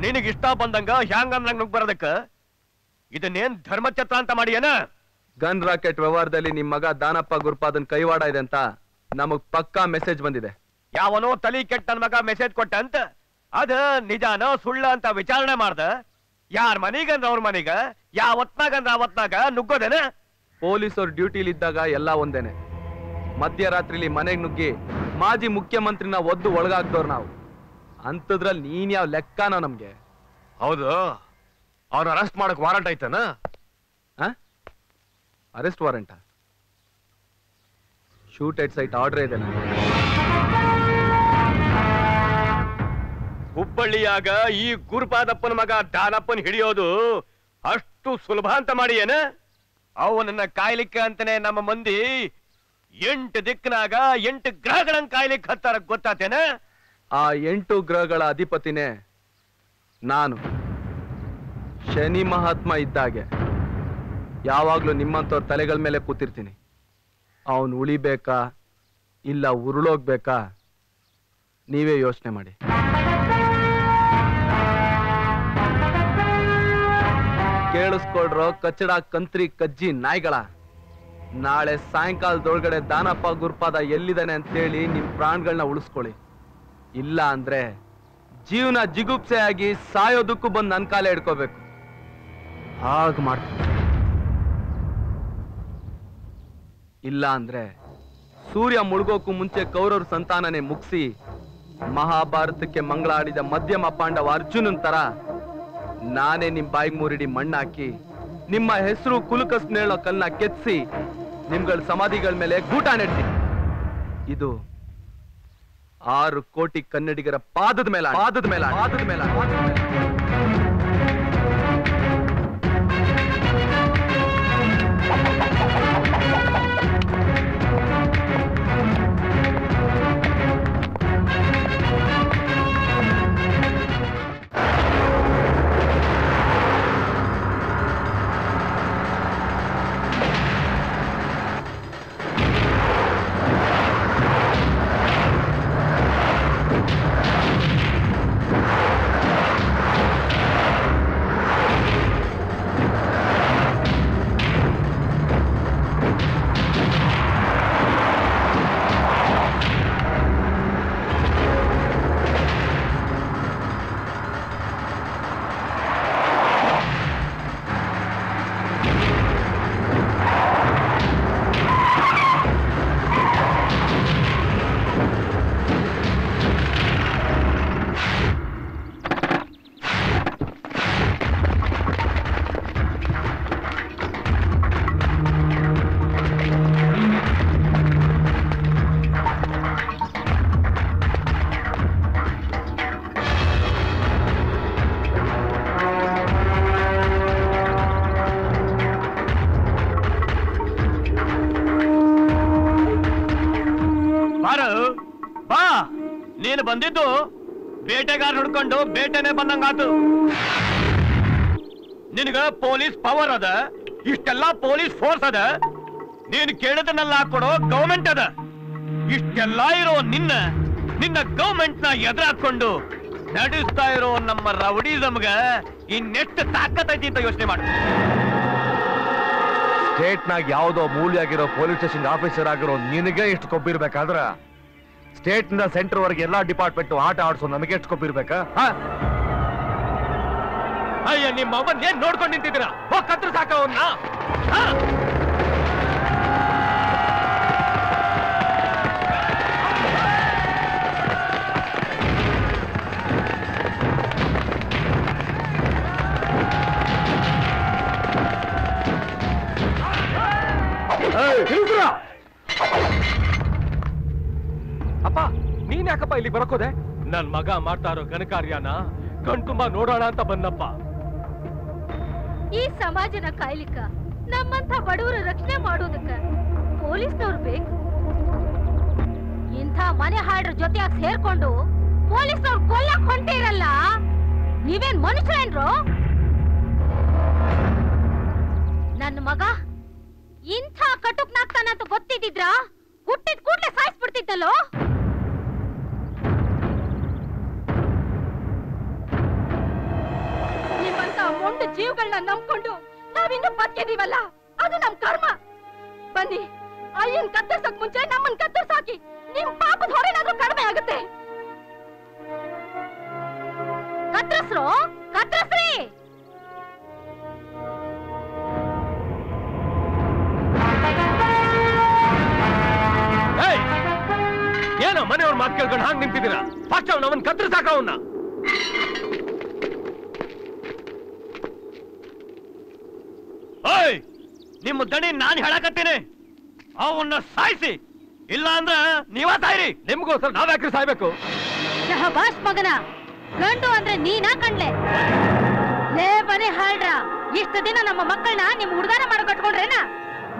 [SPEAKER 12] ನಿನಗಿಷ್ಟ ಬಂದಂಗ ಹ್ಯಾಂಗ ನುಗ್ ಬರೋದಕ್ಕ ಇದನ್ನೇನ್ ಧರ್ಮಛತ್ರ ಅಂತ ಮಾಡಿಯೇನ?
[SPEAKER 1] ಗನ್ ರಾಕೆಟ್ ವ್ಯವಹಾರದಲ್ಲಿ ನಿಮ್ ಮಗ ದಾನಪ್ಪ ಗುರುಪಾದನ್ ಕೈವಾಡ ಇದೆ ಅಂತ ನಮಗ್ ಪಕ್ಕಾ ಮೆಸೇಜ್ ಬಂದಿದೆ.
[SPEAKER 12] ಯಾವನೋ ತಲಿ ಕೆಟ್ಟ ನನ್ ಮಗ ಮೆಸೇಜ್ ಕೊಟ್ಟ ಅಂತ ಅದ ನಿಜಾನ ಸುಳ್ಳ ಅಂತ ವಿಚಾರಣೆ ಮಾಡ್ದ. ಯಾರ ಮನಿಗಂದ್ರ ಅವ್ರ ಮನಿಗ, ಯಾವತ್ನಾಗಂದ್ರ ಅವತ್ನಾಗ ನುಗ್ಗೋದೇನ?
[SPEAKER 1] ಪೊಲೀಸರು ಡ್ಯೂಟಿಲಿದ್ದಾಗ ಎಲ್ಲ ಒಂದೇನೆ. ಮಧ್ಯರಾತ್ರಿಲಿ ಮನೆಗ್ ನುಗ್ಗಿ ಮಾಜಿ ಮುಖ್ಯಮಂತ್ರಿನ ಒದ್ದು ಒಳಗಾಗ್ದವ್ರು ನಾವು. ಅಂತದ್ರಲ್ಲಿ ನೀನ್ ಯಾವ ಲೆಕ್ಕನೋ ನಮ್ಗೆ?
[SPEAKER 3] ಹೌದು, ಅವ್ನ ಅರೆಸ್ಟ್ ಮಾಡಕ್ ವಾರಂಟ್ ಆಯ್ತಾನ?
[SPEAKER 1] ಅರೆಸ್ಟ್ ವಾರಂಟ? ಶೂಟ್ ಎಟ್ ಸೈಟ್ ಆರ್ಡರ್ ಇದೆ.
[SPEAKER 12] ಹುಬ್ಬಳ್ಳಿಯಾಗ ಈ ಗುರುಪಾದಪ್ಪನ ಮಗ ದಾನಪ್ಪನ್ ಹಿಡಿಯೋದು ಅಷ್ಟು ಸುಲಭ ಅಂತ ಮಾಡಿ ಏನ? ಅವನನ್ನ ಕಾಯ್ಲಿಕ್ಕೆ ಅಂತಾನೆ ನಮ್ಮ ಮಂದಿ 8 ದಿಕ್ಕಿನಾಗ 8 ಗ್ರಹಗಳನ್ನ ಕಾಯ್ಲಿಕ್ಕೆ ಹತ್ತಾರ, ಗೊತ್ತಾತೇನ?
[SPEAKER 1] ಆ 8 ಗ್ರಹಗಳ ಅಧಿಪತಿನೇ ನಾನು. ಶನಿ ಮಹಾತ್ಮ ಇದ್ದಾಗೆ ಯಾವಾಗ್ಲೂ ನಿಮ್ಮಂತವ್ರ ತಲೆಗಳ ಮೇಲೆ ಕೂತಿರ್ತೀನಿ. ಅವನು ಉಳಿಬೇಕಾ ಇಲ್ಲ ಉರುಳೋಗ್ಬೇಕಾ ನೀವೇ ಯೋಚನೆ ಮಾಡಿ. ಕೇಳಿಸ್ಕೊಳ್ರೋ ಕಚ್ಚಡ ಕಂತ್ರಿ ಕಜ್ಜಿ ನಾಯಿಗಳ. ನಾಳೆ ಸಾಯಂಕಾಲದೊಳಗಡೆ ದಾನಪ್ಪ ಗುರುಪಾದ ಎಲ್ಲಿದ್ದಾನೆ ಅಂತೇಳಿ ನಿಮ್ ಪ್ರಾಣಗಳನ್ನ ಉಳಿಸ್ಕೊಳ್ಳಿ. ಇಲ್ಲ ಅಂದ್ರೆ ಜೀವನ ಜಿಗುಪ್ಸೆ ಆಗಿ ಸಾಯೋದಕ್ಕೂ ಬಂದು ನನ್ ಕಾಲೇ ಹಿಡ್ಕೋಬೇಕು. ಹಾಗೆ ಮಾಡ್ತೀನಿ. ಇಲ್ಲ ಅಂದ್ರೆ ಸೂರ್ಯ ಮುಳುಗೋಕು ಮುಂಚೆ ಕೌರವ್ರ ಸಂತಾನನೇ ಮುಗಿಸಿ ಮಹಾಭಾರತಕ್ಕೆ ಮಂಗಳ ಆಡಿದ ಮಧ್ಯಮ ಪಾಂಡವ ಅರ್ಜುನನ್ ತರ ನಾನೇ ನಿಮ್ ಬಾಯಿಗೆ ಮೂರಿಡಿ ಮಣ್ಣಾಕಿ ನಿಮ್ಮ ಹೆಸರು ಕುಲುಕಸ್ನೇಳೋ ಕಲ್ನ ಕೆತ್ಸಿ ನಿಮ್ಗಳ ಸಮಾಧಿಗಳ ಮೇಲೆ ಗೂಟ ನೆಡ್ತೀನಿ. ಇದು 6 ಕೋಟಿ ಕನ್ನಡಿಗರ ಪಾದದ ಮೇಲೆ
[SPEAKER 12] ಬಂದಿದ್ದು ಬೇಟೆಗಾರ ಹುಡ್ಕೊಂಡು ಬೇಟೆನೆ ಬಂದಂಗಾತು. ನಿನಗ ಪೊಲೀಸ್ ಪವರ್ ಅದ, ಇಷ್ಟೆಲ್ಲ ಪೊಲೀಸ್ ಫೋರ್ಸ್ ಅದ, ನೀನು ಕೇಳಿದನ್ನೆಲ್ಲ ಕೊಡೋ ಗವರ್ಮೆಂಟ್ ಅದ. ಇಷ್ಟೆಲ್ಲ ಇರೋ ನಿನ್ನ ಗವರ್ಮೆಂಟ್ ನ ಎದುರಾಕೊಂಡು ನಡೆಸ್ತಾ ಇರೋ ನಮ್ಮ ರೌಡಿಸಮ್ಗ ಇನ್ನೆಷ್ಟು ತಾಕತ್ತೈತಿ ಅಂತ ಯೋಚನೆ ಮಾಡು.
[SPEAKER 4] ಸ್ಟೇಟ್ನಾಗ ಯಾವುದೋ ಮೂಲಿಯಾಗಿರೋ ಪೊಲೀಸ್ ಸ್ಟೇಷನ್ ಆಫೀಸರ್ ಆಗಿರೋ ನಿನಗೆ ಎಷ್ಟು ಕೊಬ್ಬಿರ್ಬೇಕಾದ್ರ ಸ್ಟೇಟ್ ನಿಂದ ಸೆಂಟರ್ ವರೆಗೆ ಎಲ್ಲಾ ಡಿಪಾರ್ಟ್ಮೆಂಟ್ ಆಟ ಆಡ್ಸೋ ನಮಗೆ ಎಷ್ಟು ಕೊಬ್ಬಿರ್ಬೇಕಾ?
[SPEAKER 5] ಅಯ್ಯ ನಿಮ್ಮ ಅವನ್ ಏನ್ ನೋಡ್ಕೊಂಡು ನಿಂತಿದ್ದೀರಾ? ಹೋಗ್ ಕತ್ರ ಸಾಕ ಅವನ್ನ. ಅಪ್ಪ ನೀನ್ ಯಾಕಪ್ಪ ಇಲ್ಲಿ ಬರಕೋದೆ? ನನ್ ಮಗ ಮಾಡ್ತಾ ಇರೋ ಘನಕಾರ್ಯನ ಕಣ್ತುಂಬ ನೋಡೋಣ ಅಂತ ಬಂದಪ್ಪ.
[SPEAKER 2] ಈ ಸಮಾಜನ ಕಾಯ್ಲಿಕ್ಕ ನಮ್ಮಂತ ಬಡವರ ರಕ್ಷಣೆ ಮಾಡೋದಕ್ಕ ಪೊಲೀಸ್ನವ್ರು ಬೇಕು. ಇಂಥ ಮನೆ ಹಾಡ್ರ ಜೊತೆಯಾಗಿ ಸೇರ್ಕೊಂಡು ಪೊಲೀಸ್ನವ್ರು ಕೊಲ್ಲಕ್ ಹೊಂಟಿರಲ್ಲ, ನೀವೇನ್ ಮನುಷ್ಯರೇನ್ರು? ನನ್ನ ಮಗ ಇಂಥ ಕಟುಕ್ನಾಗ್ತಾನಂತ ಗೊತ್ತಿದ್ರ ಹುಟ್ಟಿದ ಕೂಡ್ಲೆ ಸಾಯಿಸ್ಬಿಡ್ತಿದ್ದಲ್ಲೋ. ನಿಮ್ಮಂತ ಮೊಂಡು ಜೀವಗಳನ್ನ ನಂಬ್ಕೊಂಡು ನಾವಿನ್ನೂ ಬದುಕಿದೀವಲ್ಲ, ಅದು ನಮ್ ಕರ್ಮ. ಬನ್ನಿ, ಅಯ್ಯನ್ ಕತ್ತರ್ಸಕ್ ಮುಂಚೆ ನಮ್ಮನ್ ಕತ್ತರ್ಸಾಕಿ, ನಿಮ್ ಪಾಪದ ಹೊರೆನಾದ್ರೂ ಕಡಿಮೆ ಆಗುತ್ತೆ. ಕತ್ತರಿಸ್ರು, ಕತ್ತರಿಸ್ರಿ.
[SPEAKER 5] ಏನೋ ಮನೆಯವ್ರ ಮಾತು ಕೇಳ್ಕೊಂಡು ಹಾಂಗ್ ನಿಂತಿದ್ದೀರಾ? ಫಸ್ಟ್ ಅವನ್ ಕತ್ರ ಸಾಕ ಅವನ್ನ.
[SPEAKER 12] ನಿಮ್ಮ ದಣಿ ನಾನ್ ಹೇಳಕತ್ತೀನಿ, ಅವನ್ನ ಸಾಯಿಸಿ, ಇಲ್ಲ ಅಂದ್ರ ನೀವ ಸಾಯ್ರಿ.
[SPEAKER 5] ನಿಮ್ಗೋಸ್ಕರ ನಾವ್ಯಾಕ್ರಿ ಸಾಯ್ಬೇಕು?
[SPEAKER 2] ಶಹಬಾಷ್ ಮಗನ, ಗಂಡು ಅಂದ್ರೆ ನೀನಾ ಕಣ್ಲೆ? ಲೇ ಮನೆ ಹಾಳ್ರ, ಇಷ್ಟು ದಿನ ನಮ್ಮ ಮಕ್ಕಳನ್ನ ನಿಮ್ ಹುಡುಗಾರ ಮಾಡೋ ಕಟ್ಕೊಂಡ್ರೇನ?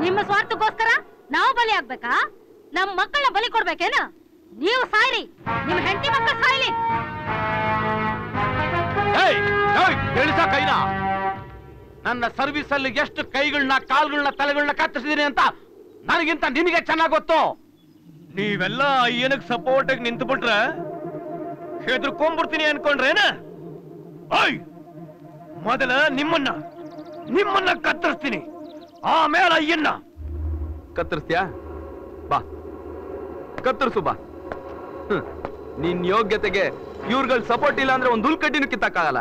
[SPEAKER 2] ನಿಮ್ಮ ಸ್ವಾರ್ಥಕ್ಕೋಸ್ಕರ ನಾವು ಬಲಿ ಆಗ್ಬೇಕಾ? ನಮ್ ಮಕ್ಕಳನ್ನ ಬಲಿ ಕೊಡ್ಬೇಕೇನ? ನೀವು ಸಾಯ್ರಿ, ನಿಮ್ ಹೆಂಡತಿ ಮಕ್ಕಳು ಸಾಯ್ಲಿ.
[SPEAKER 3] ಕೈನ ನನ್ನ ಸರ್ವಿಸ್ ಅಲ್ಲಿ ಎಷ್ಟು ಕೈಗಳನ್ನ ಕಾಲ್ಗಳನ್ನ ತಲೆಗಳನ್ನ ಕತ್ತರಿಸಿದೀನಿ ಅಂತ ನನಗಿಂತ ನಿನಗೆ ಚೆನ್ನಾಗ್ ಗೊತ್ತು.
[SPEAKER 12] ನೀವೆಲ್ಲ ಅಯ್ಯನಗ್ ಸಪೋರ್ಟ್ ಆಗಿ ನಿಂತು ಬಿಟ್ರೆ ಹೆದರ್ಕೊಂಡ್ಬಿಡ್ತೀನಿ ಅನ್ಕೊಂಡ್ರೇನ? ಮೊದಲ ನಿಮ್ಮನ್ನ ಕತ್ತರಿಸ್ತೀನಿ, ಆಮೇಲೆ ಅಯ್ಯನ್ನ.
[SPEAKER 1] ಕತ್ತರಿಸ್ತೀಯಾ? ಬಾ ಕತ್ತರಿಸು ಬಾ. ನಿನ್ ಯೋಗ್ಯತೆಗೆ ಇವ್ರಗಳ ಸಪೋರ್ಟ್ ಇಲ್ಲ ಅಂದ್ರೆ ಒಂದ್ ಹುಲ್ಕಡ್ಡಿನೂ ಕಿತ್ತಕ್ಕಾಗಲ್ಲ.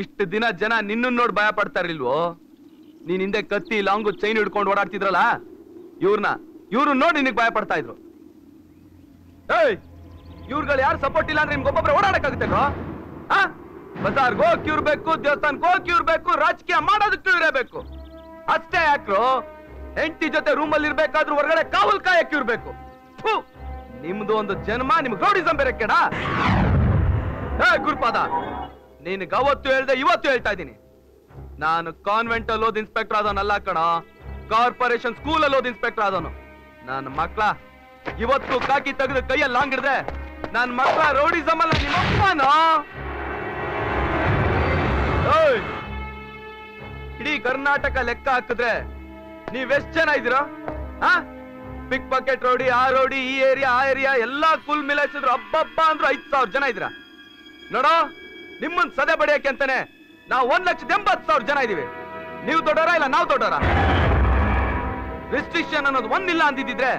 [SPEAKER 1] ಇಷ್ಟು ದಿನ ಜನ ನಿನ್ನ ನೋಡಿ ಭಯ ಪಡ್ತಾ ಇರ್ಲಿಲ್ವೋ? ನೀನ್ ಹಿಂದೆ ಕತ್ತಿ ಲಾಂಗು ಚೈನ್ ಹಿಡ್ಕೊಂಡು ಓಡಾಡ್ತಿದ್ರಲ್ಲ, ಇವ್ರು ನೋಡಿ ನಿನಗ್ ಭಯ ಪಡ್ತಾ ಇದ್ರು. ಇವ್ರುಗಳು ಯಾರು ಸಪೋರ್ಟ್ ಇಲ್ಲ ಅಂದ್ರೆ ನಿಮ್ಗೆ ಒಬ್ಬೊಬ್ರೆ ಓಡಾಡಕ್ಕಾಗುತ್ತೆ? ಬಜಾರ್ಗೆ ಹೋಗಕ್ ಇವ್ರು ಬೇಕು, ದೇವಸ್ಥಾನಕ್ಕೆ ಹೋಗಕ್ ಇವ್ರು ಬೇಕು, ರಾಜಕೀಯ ಮಾಡೋದಕ್ಕೂ ಇವರೇ ಬೇಕು. ಅಷ್ಟೇ ಯಾಕ್ರು, ಹೆಂಡತಿ ಜೊತೆ ರೂಮಲ್ಲಿ ಇರ್ಬೇಕಾದ್ರೂ ಹೊರಗಡೆ ಕಾವಲ್ ಕಾಯಕ್ ಇರ್ಬೇಕು. ನಿಮ್ದು ಒಂದು ಜನ್ಮ, ನಿಮ್ಗೆ ರೌಡಿಸಂ ಬೇರೆ ಕೆಡ. ಗುರುಪಾದ, ನಿನ್ಗೆ ಅವತ್ತು ಹೇಳ್ದೆ ಇವತ್ತು ಹೇಳ್ತಾ ಇದ್ದೀನಿ, ನಾನು ಕಾನ್ವೆಂಟ್ ಅಲ್ಲಿ ಓದ್ ಇನ್ಸ್ಪೆಕ್ಟರ್ ಆದವನಲ್ಲ ಕಣ, ಕಾರ್ಪೊರೇಷನ್ ಸ್ಕೂಲ್ ಅಲ್ಲಿ ಓದ್ ಇನ್ಸ್ಪೆಕ್ಟರ್ ಆದವನು. ನನ್ನ ಮಕ್ಳ ಇವತ್ತು ಕಾಕಿ ತೆಗೆದು ಕೈಯಲ್ಲಿ ಲಾಂಗಿಡ್ದೆ, ನನ್ನ ಮಕ್ಳ ರೌಡಿಸಂ ಅಲ್ಲ ನಿಮ್ಮಪ್ಪನೋ. ಇಡೀ ಕರ್ನಾಟಕ ಲೆಕ್ಕ ಹಾಕಿದ್ರೆ ನೀವೆಷ್ಟ್ ಜನ ಇದ್ದೀರಾ? ಪಿಕ್ ಪಾಕೆಟ್ ರೌಡಿ, ಆ ರೌಡಿ, ಈ ಏರಿಯಾ ಆ ಏರಿಯಾ ಎಲ್ಲಾ ಕುಲ್ ಮಿಲಾಯಿಸಿದ್ರು ಹಬ್ಬ ಅಂದ್ರು 5,000 ಜನ ಇದ್ದೀರಾ. ನೋಡೋ, ನಿಮ್ಮನ್ ಸದೆ ಬಡಿಯಕ್ಕೆ ಅಂತಾನೆ ನಾವು 1,80,000 ಜನ ಇದೀವಿ. ನೀವು ದೊಡ್ಡವರ ಇಲ್ಲ ನಾವು ದೊಡ್ಡವರ? ರಿಸ್ಟ್ರಿಕ್ಷನ್ ಅನ್ನೋದು ಒಂದಿಲ್ಲ ಅಂದಿದ್ರೆ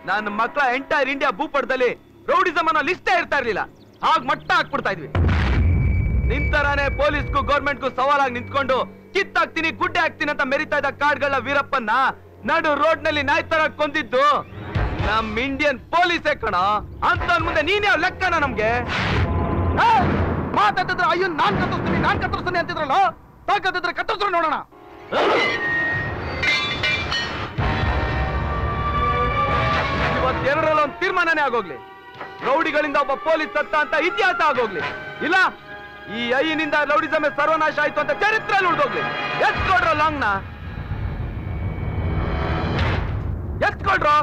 [SPEAKER 1] ನನ್ನ ಮಕ್ಕಳ ಎಂಟೈರ್ ಇಂಡಿಯಾ ಭೂಪಟದಲ್ಲಿ ರೌಡಿಸಮ್ ಅನ್ನೋ ಲಿಸ್ಟೇ ಇರ್ತಾ ಇರ್ಲಿಲ್ಲ. ಆಗ ಮಟ್ಟ ಹಾಕ್ಬಿಡ್ತಾ ಇದ್ವಿ. ನಿಂತರಾನೆ ಪೊಲೀಸ್ಗೂ ಗೌರ್ಮೆಂಟ್ಗೂ ಸವಾಲಾಗಿ ನಿಂತ್ಕೊಂಡು ಕಿತ್ತಾಕ್ತೀನಿ ಗುಡ್ಡೆ ಹಾಕ್ತೀನಿ ಅಂತ ಮೆರಿತಾ ಇದ್ದ ಕಾಡ್ಗಳ ವೀರಪ್ಪನ್ನ ನಡು ರೋಡ್ ನಲ್ಲಿ ನಾಯಿ ತರ ಕೊಂದಿದ್ದು ನಮ್ ಇಂಡಿಯನ್ ಪೊಲೀಸೇ ಕಣ. ಅಂತ ಮುಂದೆ ನೀನ್ ಯಾವ ಲೆಕ್ಕನ ನಮ್ಗೆ?
[SPEAKER 9] ಮಾತಾಡ್ತಿದ್ರೆ ಅಯ್ಯೋ ನಾನ್ ಕತ್ತರಿಸ್ತೀನಿ ಅಂತಿದ್ರಲ್ಲ, ತಾಕತ್ತಿದ್ರೆ ಕತ್ತರಿಸ್ರು ನೋಡೋಣ.
[SPEAKER 1] ಇವತ್ತೆರಡರಲ್ಲಿ ಒಂದು ತೀರ್ಮಾನನೇ ಆಗೋಗ್ಲಿ. ರೌಡಿಗಳಿಂದ ಒಬ್ಬ ಪೊಲೀಸ್ ಸತ್ತ ಅಂತ ಇತಿಹಾಸ ಆಗೋಗ್ಲಿ, ಇಲ್ಲ ಈ ಐನಿಂದ ರೌಡಿಸಮೆ ಸರ್ವನಾಶ ಆಯ್ತು ಅಂತ ಚರಿತ್ರೆಯಲ್ಲಿ ಉಳಿದೋಗ್ಲಿ. ಎತ್ಕೊಡ್ರ ಲಾಂಗ್ನ ಎತ್ಕೊಡ್ರು.